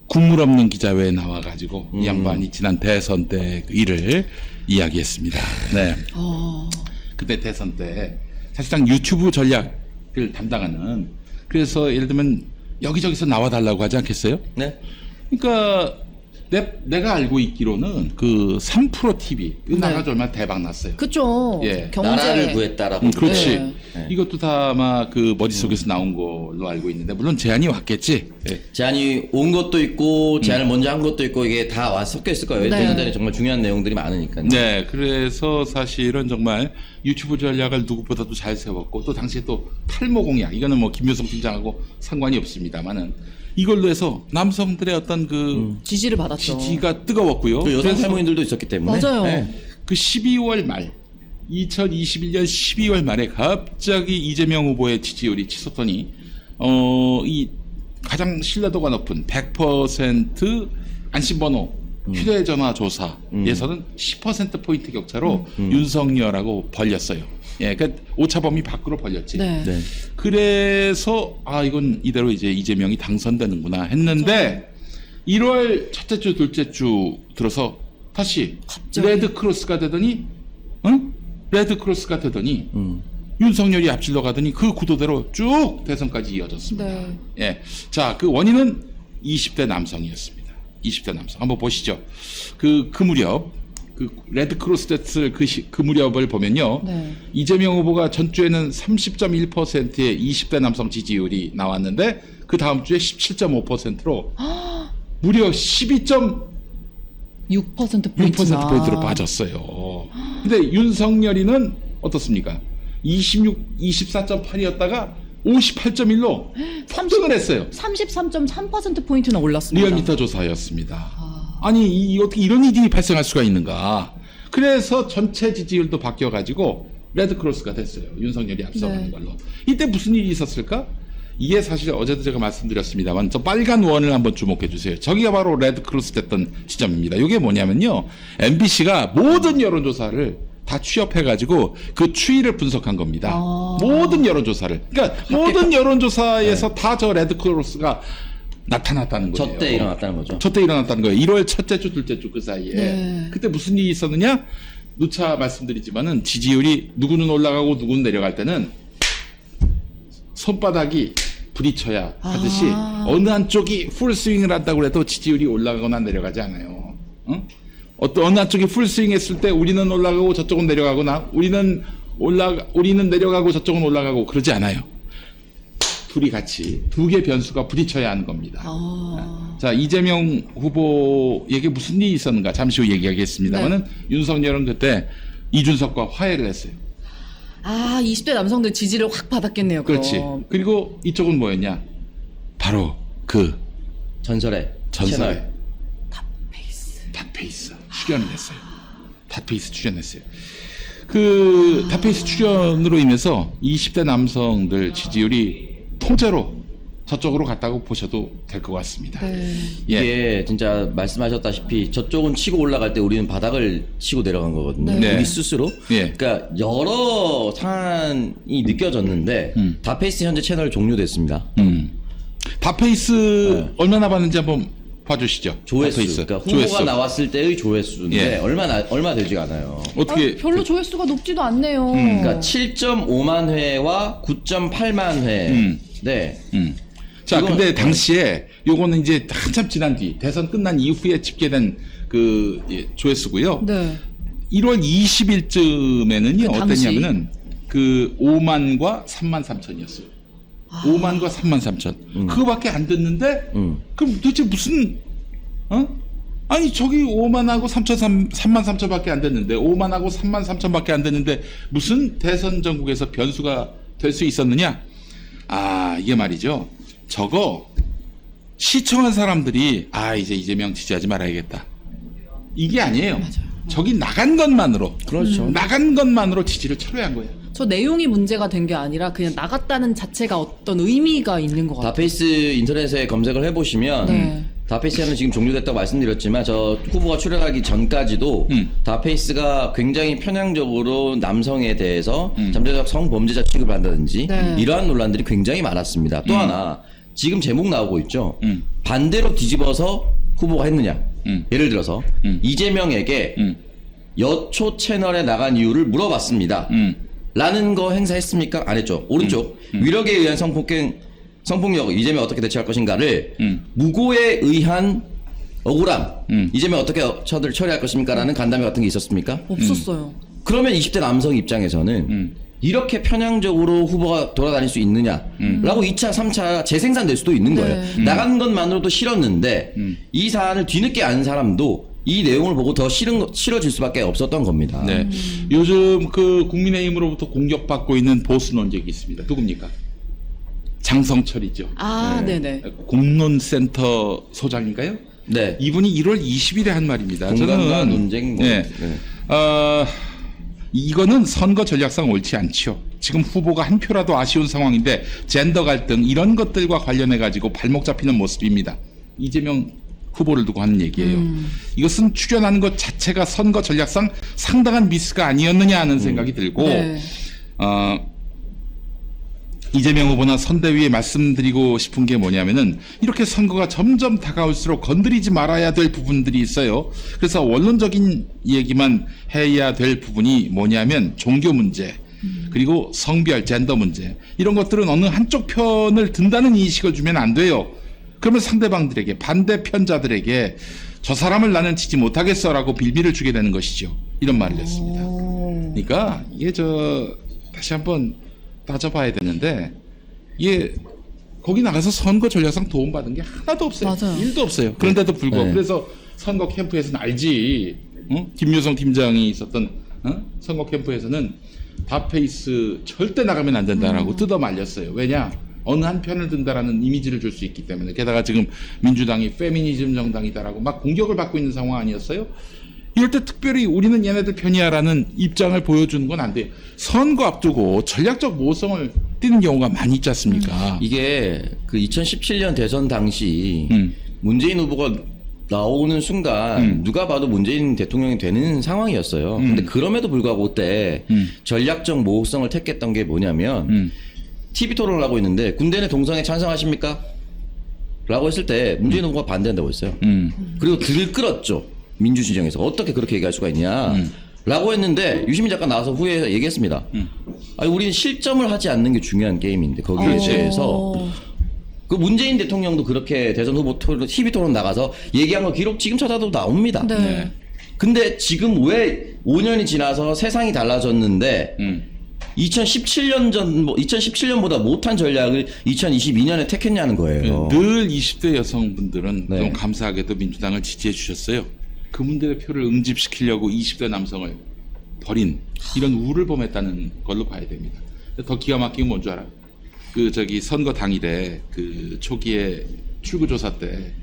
국물 없는 기자회에 나와가지고 이 양반이 지난 대선 때그 일을 이야기했습니다. 네. 그때 대선 때 사실상 유튜브 전략을 담당하는 그래서 예를 들면 여기저기서 나와달라고 하지 않겠어요? 네. 그러니까 내가 알고 있기로는 그 3프로 TV 이거 나가서 얼마나 대박 났어요. 그쵸. 예. 경제. 나라를 구했다라고. 그렇지. 네. 이것도 다 아마 그 머릿속에서 나온 걸로 알고 있는데 물론 제안이 왔겠지. 예. 제안이 온 것도 있고 제안을 먼저 한 것도 있고 이게 다 와 섞여 있을 거예요. 네. 대선전에 정말 중요한 내용들이 많으니까요. 네, 그래서 사실은 정말 유튜브 전략을 누구보다도 잘 세웠고 또 당시에 또 탈모 공약 이거는 뭐 김효성 팀장하고 상관이 없습니다만은 이걸로 해서 남성들의 어떤 그 지지를 받았죠. 지지가 뜨거웠고요. 그 여성 그래서 탈모인들도 있었기 때문에. 맞아요. 네. 그 12월 말 2021년 12월 말에 갑자기 이재명 후보의 지지율이 치솟더니 이 가장 신뢰도가 높은 100% 안심번호 휴대전화 조사에서는 10% 포인트 격차로 윤석열하고 벌렸어요. 예, 그러니까 오차범위 밖으로 벌렸지. 네. 네. 그래서 이건 이대로 이제 이재명이 당선되는구나 했는데 1월 첫째 주, 둘째 주 들어서 다시 갑자기? 레드 크로스가 되더니 윤석열이 앞질러 가더니 그 구도대로 쭉 대선까지 이어졌습니다. 네. 예. 자, 그 원인은 20대 남성이었습니다. 20대 남성. 한번 보시죠. 그 무렵 그 레드 크로스 됐을 그 무렵을 보면요. 네. 이재명 후보가 전주에는 30.1%의 20대 남성 지지율이 나왔는데 그 다음 주에 17.5%로 무려 12.6%포인트로 빠졌어요. 근데 윤석열이는 어떻습니까? 24.8이었다가 58.1로 폭등을 했어요. 33.3%포인트나 올랐습니다. 리얼미터 조사였습니다. 아니 어떻게 이런 일이 발생할 수가 있는가. 그래서 전체 지지율도 바뀌어가지고 레드크로스가 됐어요. 윤석열이 앞서가는 네. 걸로. 이때 무슨 일이 있었을까? 이게 사실 어제도 제가 말씀드렸습니다만 저 빨간 원을 한번 주목해 주세요. 저기가 바로 레드크로스 됐던 지점입니다. 이게 뭐냐면요. MBC가 모든 여론조사를 다 취업해가지고 그 추이를 분석한 겁니다. 모든 여론조사를. 그러니까 모든 여론조사에서 다 저 레드크로스가 나타났다는 거예요. 저때 일어났다는 거죠. 저때 일어났다는 거예요. 1월 첫째 주, 둘째 주 그 사이에. 네. 그때 무슨 일이 있었느냐? 누차 말씀드리지만은 지지율이 누구는 올라가고 누구는 내려갈 때는 손바닥이 부딪혀야 하듯이 어느 한쪽이 풀스윙을 한다고 해도 지지율이 올라가거나 내려가지 않아요. 어느 한쪽이 풀스윙 했을 때 우리는 올라가고 저쪽은 내려가거나 우리는 내려가고 저쪽은 올라가고 그러지 않아요. 둘이 같이 두 개 변수가 부딪혀야 하는 겁니다. 자, 이재명 후보에게 무슨 일이 있었는가 잠시 후 얘기하겠습니다만은 윤석열은 그때 이준석과 화해를 했어요. 20대 남성들 지지를 확 받았겠네요. 그렇지. 그럼. 그리고 이쪽은 뭐였냐? 바로 그 전설의 전설의 탑페이스. 닷페이스 출연을 했어요. 닷페이스 출연했어요. 그 닷페이스 출연으로 인해서 20대 남성들 지지율이 통째로 저쪽으로 갔다고 보셔도 될 것 같습니다. 네. 예. 이게 진짜 말씀하셨다시피 저쪽은 치고 올라갈 때 우리는 바닥을 치고 내려간 거거든요. 네. 우리 스스로. 예. 그러니까 여러 상황이 느껴졌는데 다페이스 현재 채널 종료됐습니다. 닷페이스 얼마나 받는지 한번 봐주시죠. 조회수. 닷페이스. 그러니까 후보가 조회수. 나왔을 때의 조회수인데 예. 얼마 되지가 않아요. 어떻게 별로 조회수가 높지도 않네요. 그러니까 7.5만 회와 9.8만 회. 네. 자, 이건- 근데 당시에 요거는 이제 한참 지난 뒤 대선 끝난 이후에 집계된 그 조회수고요. 네. 1월 20일쯤에는요 그 당시? 어땠냐면은 그 5만과 3만 3천이었어요. 5만과 3만 3천. 그거밖에 안 됐는데 그럼 도대체 무슨 아니 저기 5만하고 3만 3천밖에 안 됐는데 5만하고 3만 3천밖에 안 됐는데 무슨 대선 전국에서 변수가 될 수 있었느냐? 이게 말이죠. 저거 시청한 사람들이 이제 이재명 지지하지 말아야겠다. 이게 아니에요. 저기 나간 것만으로. 그렇죠. 나간 것만으로 지지를 철회한 거예요. 저 내용이 문제가 된 게 아니라 그냥 나갔다는 자체가 어떤 의미가 있는 것 같아요. 다페이스 인터넷에 검색을 해보시면 네. 다페이스는 지금 종료됐다고 말씀드렸지만 저 후보가 출연하기 전까지도 다페이스가 굉장히 편향적으로 남성에 대해서 잠재적 성범죄자 취급을 한다든지 네. 이러한 논란들이 굉장히 많았습니다. 또 하나 지금 제목 나오고 있죠. 반대로 뒤집어서 후보가 했느냐. 예를 들어서 이재명에게 여초 채널에 나간 이유를 물어봤습니다. 라는 거 행사했습니까? 안 했죠. 오른쪽 위력에 의한 성폭력 이재명 어떻게 대처할 것인가를 무고에 의한 억울함 이재명 어떻게 처리할 것입니까? 라는 간담회 같은 게 있었습니까? 없었어요. 그러면 20대 남성 입장에서는 이렇게 편향적으로 후보가 돌아다닐 수 있느냐 라고 2차 3차 재생산될 수도 있는 거예요. 나간 것만으로도 싫었는데 이 사안을 뒤늦게 안 사람도 이 내용을 보고 더 싫어질 수밖에 없었던 겁니다. 네. 요즘 그 국민의힘으로부터 공격받고 있는 보수 논쟁이 있습니다. 누굽니까? 장성철이죠. 네네. 공론센터 소장인가요? 네. 이분이 1월 20일에 한 말입니다. 공감과 논쟁 뭐. 네. 네. 이거는 선거 전략상 옳지 않죠. 지금 후보가 한 표라도 아쉬운 상황인데 젠더 갈등 이런 것들과 관련해 가지고 발목 잡히는 모습입니다. 이재명 후보를 두고 하는 얘기예요. 이것은 출연하는 것 자체가 선거 전략상 상당한 미스가 아니었느냐 하는 생각이 들고 네. 이재명 후보나 선대위에 말씀드리고 싶은 게 뭐냐면은 이렇게 선거가 점점 다가올수록 건드리지 말아야 될 부분들이 있어요. 그래서 원론적인 얘기만 해야 될 부분이 뭐냐면 종교 문제 그리고 성별 젠더 문제 이런 것들은 어느 한쪽 편을 든다는 인식을 주면 안 돼요. 그러면 상대방들에게 반대편자들에게 저 사람을 나는 지지 못하겠어라고 빌미를 주게 되는 것이죠. 이런 말을 했습니다. 그러니까 이게 다시 한번 따져봐야 되는데 이게 거기 나가서 선거 전략상 도움받은 게 하나도 없어요. 맞아요. 1도 없어요. 그런데도 불구하고 네. 그래서 선거 캠프에서는 알지. 김유성 팀장이 있었던 선거 캠프에서는 닷페이스 절대 나가면 안 된다라고 뜯어 말렸어요. 왜냐? 어느 한 편을 든다라는 이미지를 줄 수 있기 때문에 게다가 지금 민주당이 페미니즘 정당이다라고 막 공격을 받고 있는 상황 아니었어요? 이럴 때 특별히 우리는 얘네들 편이야라는 입장을 보여주는 건 안 돼요. 선거 앞두고 전략적 모성을 띠는 경우가 많이 있지 않습니까? 이게 그 2017년 대선 당시 문재인 후보가 나오는 순간 누가 봐도 문재인 대통령이 되는 상황이었어요. 근데 그럼에도 불구하고 그때 전략적 모호성을 택했던 게 뭐냐면 TV 토론을 하고 있는데 군대 내 동성애 찬성하십니까? 라고 했을 때 문재인 후보가 반대한다고 했어요. 그리고 들끓었죠. 민주진영에서 어떻게 그렇게 얘기할 수가 있냐 라고 했는데 유시민 작가 나와서 후에 얘기했습니다. 아니 우리는 실점을 하지 않는 게 중요한 게임인데 거기에 대해서 그 문재인 대통령도 그렇게 대선 후보 토론, TV 토론 나가서 얘기한 거 기록 지금 찾아도 나옵니다. 네. 근데 지금 왜 5년이 지나서 세상이 달라졌는데 2017년보다 못한 전략을 2022년에 택했냐는 거예요. 늘 20대 여성분들은 네. 너무 감사하게도 민주당을 지지해 주셨어요. 그분들의 표를 응집시키려고 20대 남성을 버린 이런 우를 범했다는 걸로 봐야 됩니다. 더 기가 막힌 건 뭔 줄 알아? 그 저기 선거 당일에 그 초기에 출구조사 때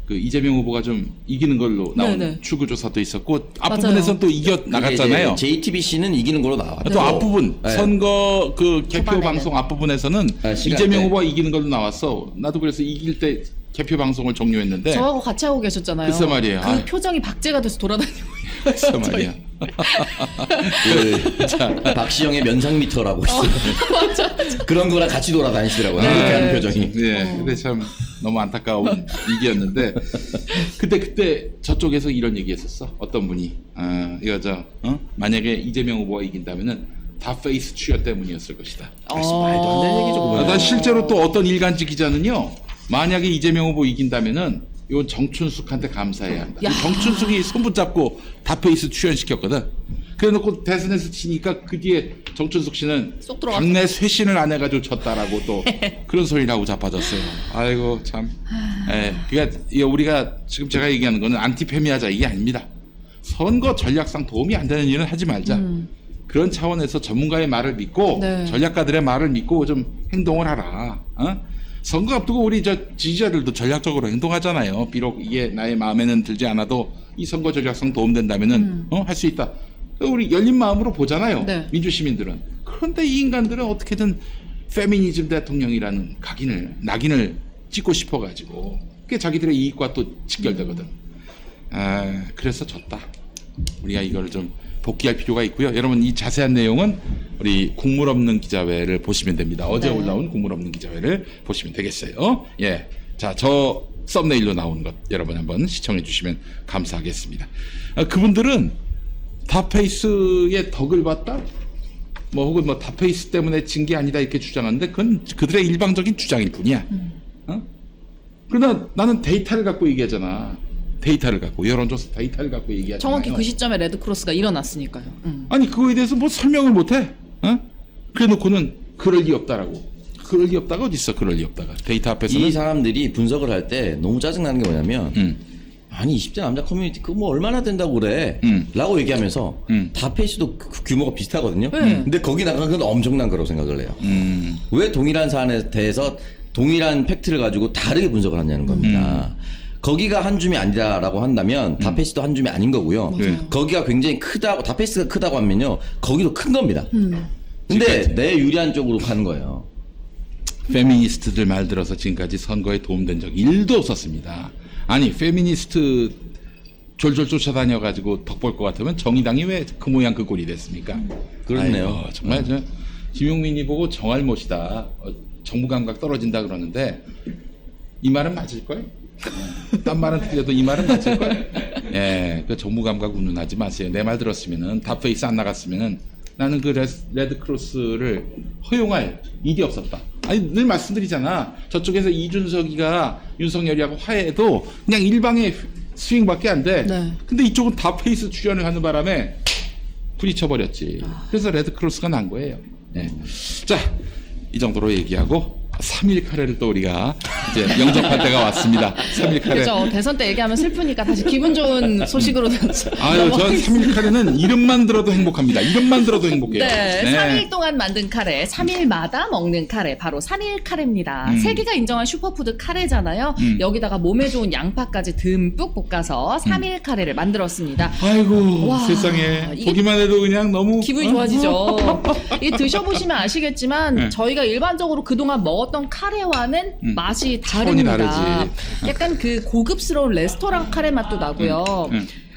그 이재명 후보가 좀 이기는 걸로 나온 네네. 출구조사도 있었고 맞아요. 앞부분에서는 또 이겨 나갔잖아요. JTBC는 이기는 걸로 나왔죠. 또 앞부분 네. 선거 그 개표 초반에는. 방송 앞부분에서는 시간대. 이재명 후보가 이기는 걸로 나왔어. 나도 그래서 이길 때 개표 방송을 종료했는데 저하고 같이 하고 계셨잖아요. 글쎄 말이에요. 그 아유. 표정이 박제가 돼서 돌아다니고 글쎄 말이야. 그 박시영의 면상미터라고 있어요. 그런 거랑 같이 돌아다니시더라고요. 그렇게 하는 표정이. 네, 근데 참 너무 안타까운 일기였는데 그때 저쪽에서 이런 얘기했었어. 어떤 분이 이거 만약에 이재명 후보가 이긴다면은 다 페이스 출연 때문이었을 것이다. 말도 안 되는 얘기죠. 그거는. 난 실제로 또 어떤 일간지 기자는요. 만약에 이재명 후보 이긴다면은 이건 정춘숙한테 감사해야 한다. 야. 정춘숙이 손 붙잡고 다페이스 출연시켰거든. 그래놓고 대선에서 치니까 그 뒤에 정춘숙 씨는 쏙 들어갔어. 당내 쇄신을 안 해가지고 졌다라고 또 그런 소리를 하고 자빠졌어요. 아이고 참. 예, 그러니까 이게 우리가 지금 제가 얘기하는 거는 안티페미하자 이게 아닙니다. 선거 전략상 도움이 안 되는 일은 하지 말자. 그런 차원에서 전문가의 말을 믿고 네. 전략가들의 말을 믿고 좀 행동을 하라. 선거 앞두고 우리 저 지지자들도 전략적으로 행동하잖아요. 비록 이게 나의 마음에는 들지 않아도 이 선거 전략상 도움된다면은 할 수 있다. 우리 열린 마음으로 보잖아요. 네. 민주시민들은. 그런데 이 인간들은 어떻게든 페미니즘 대통령이라는 낙인을 찍고 싶어가지고 그게 자기들의 이익과 또 직결되거든. 그래서 졌다. 우리가 이걸 좀 복귀할 필요가 있고요. 여러분 이 자세한 내용은 우리 국물 없는 기자회를 보시면 됩니다. 어제 네. 올라온 국물 없는 기자회를 보시면 되겠어요. 예, 자, 저 썸네일로 나온 것 여러분 한번 시청해 주시면 감사하겠습니다. 그분들은 다페이스의 덕을 봤다? 뭐 혹은 뭐 다페이스 때문에 진 게 아니다 이렇게 주장하는데 그건 그들의 일방적인 주장일 뿐이야. 그러나 나는 데이터를 갖고 얘기하잖아. 데이터를 갖고 여론조사 데이터를 갖고 얘기하잖아요. 정확히 그 시점에 레드크로스가 일어났으니까요. 아니 그거에 대해서 뭐 설명을 못해? 그래놓고는 그럴 리 없다라고. 그럴 리 없다가 어디 있어? 그럴 리 없다가 데이터 앞에서는 이 사람들이 분석을 할 때 너무 짜증나는 게 뭐냐면 아니 20대 남자 커뮤니티 그거 뭐 얼마나 된다고 그래 라고 얘기하면서 다페이스도 그 규모가 비슷하거든요. 근데 거기 나간 건 엄청난 거라고 생각을 해요. 왜 동일한 사안에 대해서 동일한 팩트를 가지고 다르게 분석을 하냐는 겁니다. 거기가 한 줌이 아니다라고 한다면 다페이스도 한 줌이 아닌 거고요. 거기가 굉장히 크다고 다페이스가 크다고 하면요 거기도 큰 겁니다. 근데 내 유리한 쪽으로 가는 거예요. 페미니스트들 말 들어서 지금까지 선거에 도움된 적 1도 없었습니다. 아니 페미니스트 졸졸 쫓아다녀가지고 덕 볼 것 같으면 정의당이 왜 그 모양 그 꼴이 됐습니까? 그렇네요. 아이고, 정말 저 김용민이 보고 정할못이다. 정부 감각 떨어진다 그러는데 이 말은 맞을걸? 딴 말은 틀려도 이 말은 맞을걸? 예, 그 정부 감각 운운하지 마세요. 내 말 들었으면은 다페이스 안 나갔으면은 나는 그 레드크로스를 허용할 일이 없었다. 아니 늘 말씀드리잖아. 저쪽에서 이준석이가 윤석열이하고 화해해도 그냥 일방의 스윙밖에 안 돼. 네. 근데 이쪽은 다페이스 출연을 하는 바람에 부딪혀버렸지. 그래서 레드크로스가 난 거예요. 네. 자, 이 정도로 얘기하고 3일 카레를 또 우리가 이제 영접할 때가 왔습니다. 3일 카레. 그죠. 대선 때 얘기하면 슬프니까 다시 기분 좋은 소식으로 아유, 전 3일 카레는 이름만 들어도 행복합니다. 이름만 들어도 행복해요. 네, 3일 동안 만든 카레, 3일마다 먹는 카레, 바로 3일 카레입니다. 세계가 인정한 슈퍼푸드 카레잖아요. 여기다가 몸에 좋은 양파까지 듬뿍 볶아서 3일 카레를 만들었습니다. 아이고, 와, 세상에. 이게 보기만 해도 그냥 너무. 기분이 좋아지죠. 이 드셔보시면 아시겠지만 네. 저희가 일반적으로 그동안 먹었던 카레와는 맛이 차원이 다릅니다. 다르지. 약간 그 고급스러운 레스토랑 카레 맛도 나고요.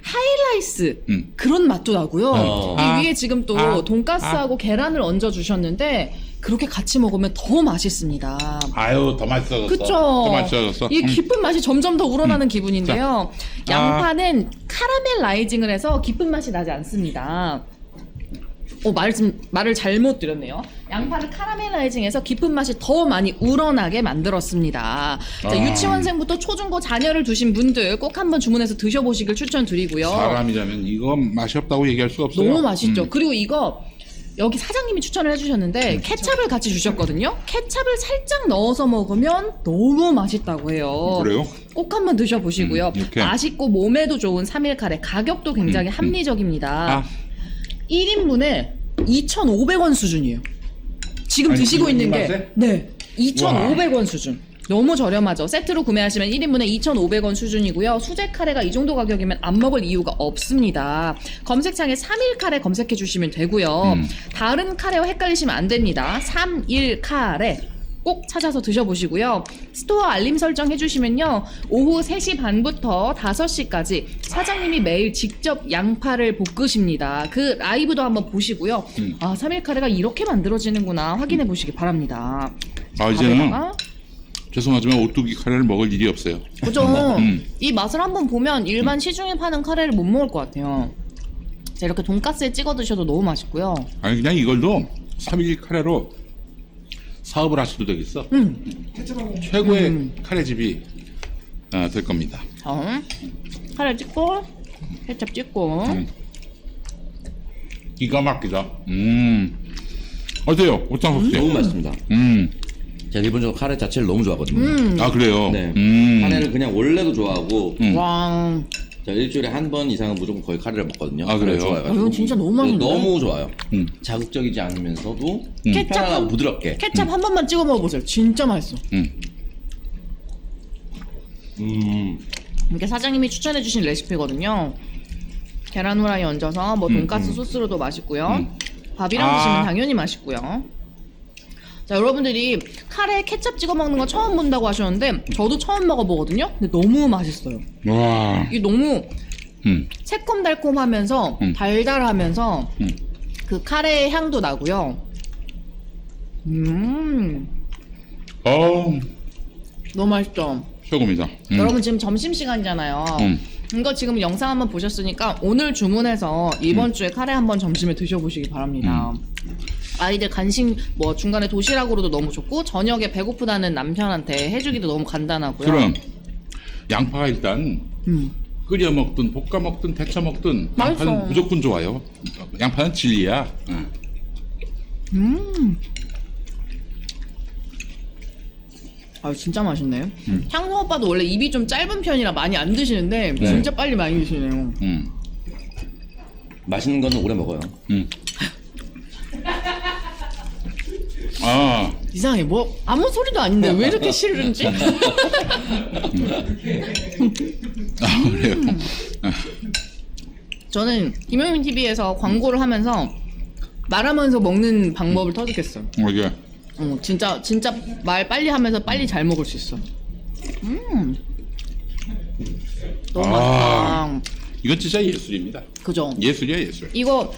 하이라이스 그런 맛도 나고요. 어. 이 위에 지금 또 돈가스하고 계란을 얹어 주셨는데 그렇게 같이 먹으면 더 맛있습니다. 아유, 더 맛있어졌어. 그쵸? 더 맛있어졌어. 이 깊은 맛이 점점 더 우러나는 기분인데요. 자. 양파는 카라멜라이징을 해서 깊은 맛이 나지 않습니다. 말을 잘못 드렸네요. 양파를 카라멜라이징해서 깊은 맛이 더 많이 우러나게 만들었습니다. 자, 유치원생부터 초중고 자녀를 두신 분들 꼭 한번 주문해서 드셔보시길 추천드리고요. 사람이라면 이거 맛이 없다고 얘기할 수가 없어요. 너무 맛있죠. 그리고 이거 여기 사장님이 추천을 해주셨는데 케찹을 같이 주셨거든요. 케찹을 살짝 넣어서 먹으면 너무 맛있다고 해요. 그래요? 꼭 한번 드셔보시고요. 이렇게. 맛있고 몸에도 좋은 3일 카레 가격도 굉장히 합리적입니다. 1인분에 2,500원 수준이에요. 지금 아니, 드시고 이 있는 게 맛에? 네, 2,500원 수준. 너무 저렴하죠. 세트로 구매하시면 1인분에 2,500원 수준이고요. 수제 카레가 이 정도 가격이면 안 먹을 이유가 없습니다. 검색창에 3일 카레 검색해 주시면 되고요. 다른 카레와 헷갈리시면 안 됩니다. 3일 카레 꼭 찾아서 드셔보시고요. 스토어 알림 설정 해주시면요. 오후 3시 반부터 5시까지 사장님이 매일 직접 양파를 볶으십니다. 그 라이브도 한번 보시고요. 3일 카레가 이렇게 만들어지는구나 확인해 보시기 바랍니다. 이제는 밥에다가 죄송하지만 오뚜기 카레를 먹을 일이 없어요. 그죠? 이 맛을 한번 보면 일반 시중에 파는 카레를 못 먹을 것 같아요. 자, 이렇게 돈가스에 찍어 드셔도 너무 맛있고요. 아니 그냥 이걸도 3일 카레로 사업을 하셔도 되겠어. 최고의 카레집이 될 겁니다. 카레 찍고 케첩 찍고 기가 막히다. 어때요? 오창석 씨? 너무 맛있습니다. 제가 기본적으로 카레 자체를 너무 좋아하거든요. 아 그래요? 네. 카레를 그냥 원래도 좋아하고 와, 자, 일주일에 한 번 이상은 무조건 거의 카레를 먹거든요. 아, 그래요? 카레를 좋아해가지고. 이건 진짜 너무 맛있는데? 너무 좋아요. 자극적이지 않으면서도 케첩 편안하고 한- 부드럽게. 케첩 한 번만 찍어 먹어보세요. 진짜 맛있어. 이게 사장님이 추천해주신 레시피거든요. 계란 후라이 얹어서 뭐 돈가스 소스로도 맛있고요. 밥이랑 드시면 당연히 맛있고요. 자, 여러분들이 카레에 케첩 찍어 먹는 거 처음 본다고 하셨는데 저도 처음 먹어보거든요. 근데 너무 맛있어요. 와. 이게 너무 음. 새콤달콤하면서 달달하면서 그 카레의 향도 나고요. 너무 맛있죠. 최고입니다. 여러분 지금 점심시간이잖아요. 이거 지금 영상 한번 보셨으니까 오늘 주문해서 이번 주에 카레 한번 점심에 드셔보시기 바랍니다. 아이들 간식 뭐 중간에 도시락으로도 너무 좋고 저녁에 배고프다는 남편한테 해주기도 너무 간단하고요. 그럼 양파가 일단 끓여 먹든 볶아 먹든 데쳐 먹든 맛있어. 양파는 무조건 좋아요. 양파는 진리야. 아 진짜 맛있네요. 향수 오빠도 원래 입이 좀 짧은 편이라 많이 안 드시는데 진짜 빨리 많이 드시네요. 맛있는 거는 오래 먹어요. 아, 이상해 뭐 아무 소리도 아닌데 왜 이렇게 싫은지. 그래요. 저는 김효민 TV에서 광고를 하면서 말하면서 먹는 방법을 터득했어요. 이게 진짜 말 빨리 하면서 빨리 잘 먹을 수 있어. 너무 맛있다. 이건 진짜 예술입니다. 그죠? 예술이야 예술. 이거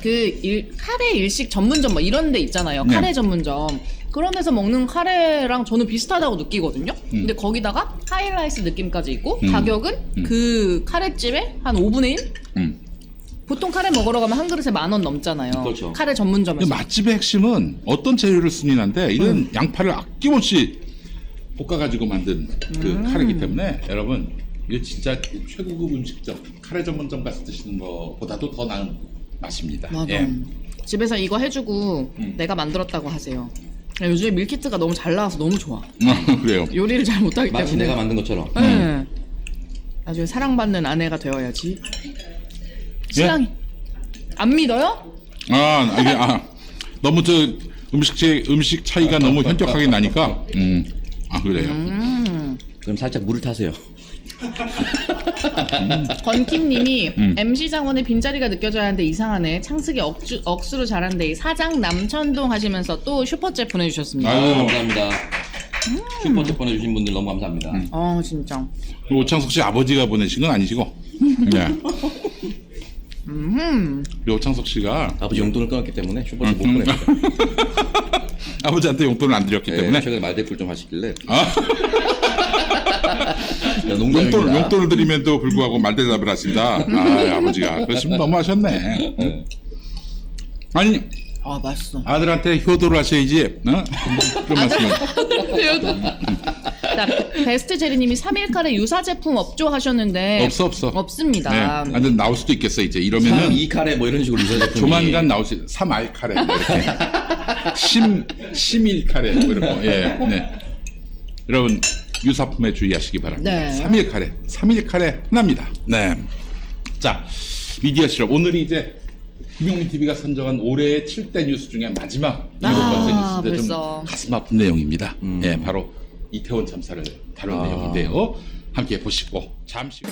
카레 일식 전문점 뭐 이런 데 있잖아요. 네. 카레 전문점. 그런 데서 먹는 카레랑 저는 비슷하다고 느끼거든요. 근데 거기다가 하이라이스 느낌까지 있고 가격은 그 카레집에 한 5분의 1? 보통 카레 먹으러 가면 한 그릇에 10,000원 넘잖아요. 그렇죠. 카레 근데 전문점에서. 맛집의 핵심은 어떤 재료를 쓰느냐인데 이런 양파를 아낌없이 볶아가지고 만든 그 카레이기 때문에 여러분 이거 진짜 최고급 음식점 카레 전문점 가서 드시는 것보다도 더 나은 맛입니다. 맞아. 예. 집에서 이거 해주고 내가 만들었다고 하세요. 요즘에 밀키트가 너무 잘 나와서 너무 좋아. 그래요. 요리를 잘 못하기 때문에. 마치 내가 만든 것처럼. 네. 나중에 사랑받는 아내가 되어야지. 신랑이 안 믿어요? 이게 너무 저 음식 차이가 너무 현격하게 나니까 그래요. 그럼 살짝 물을 타세요. 건킴님이 MC 장원의 빈자리가 느껴져야 하는데 이상하네. 창숙이 억수로 잘한대. 사장 남천동 하시면서 또 슈퍼챗 보내주셨습니다. 아유, 감사합니다. 슈퍼챗 보내주신 분들 너무 감사합니다. 진짜. 오창석 씨 아버지가 보내신 건 아니시고. 네. 우리 오창석 씨가 아버지 용돈을 끊었기 때문에 슈퍼챗 못 보내요. 아버지한테 용돈을 안 드렸기 때문에 최근에 말대꾸를 좀 하시길래. 용돈을 드리면도 불구하고 말대답을 하신다. 아버지가 그러시면 너무하셨네. 아니 맛있어. 아들한테 효도를 하셔야지. 그런 말씀을. 자, 베스트 제리님이 3일 카레 유사 제품 없죠 하셨는데 없어. 없습니다. 근데 나올 수도 있겠어 이제 이러면은 2 카레 뭐 이런 식으로 유사 제품이. 조만간 나올 수 있어. 3알 카레 뭐 이렇게. 심일 카레 뭐 이런 거. 예. 네. 여러분 유사품에 주의하시기 바랍니다. 네. 3일 카레 하나입니다. 네. 자, 미디어 실업 오늘이 이제 김용민 TV가 선정한 올해의 7대 뉴스 중에 마지막 7번째 뉴스인데 좀 벌써. 가슴 아픈 내용입니다. 예, 바로 이태원 참사를 다룬 내용인데요. 함께 보시고 잠시 후.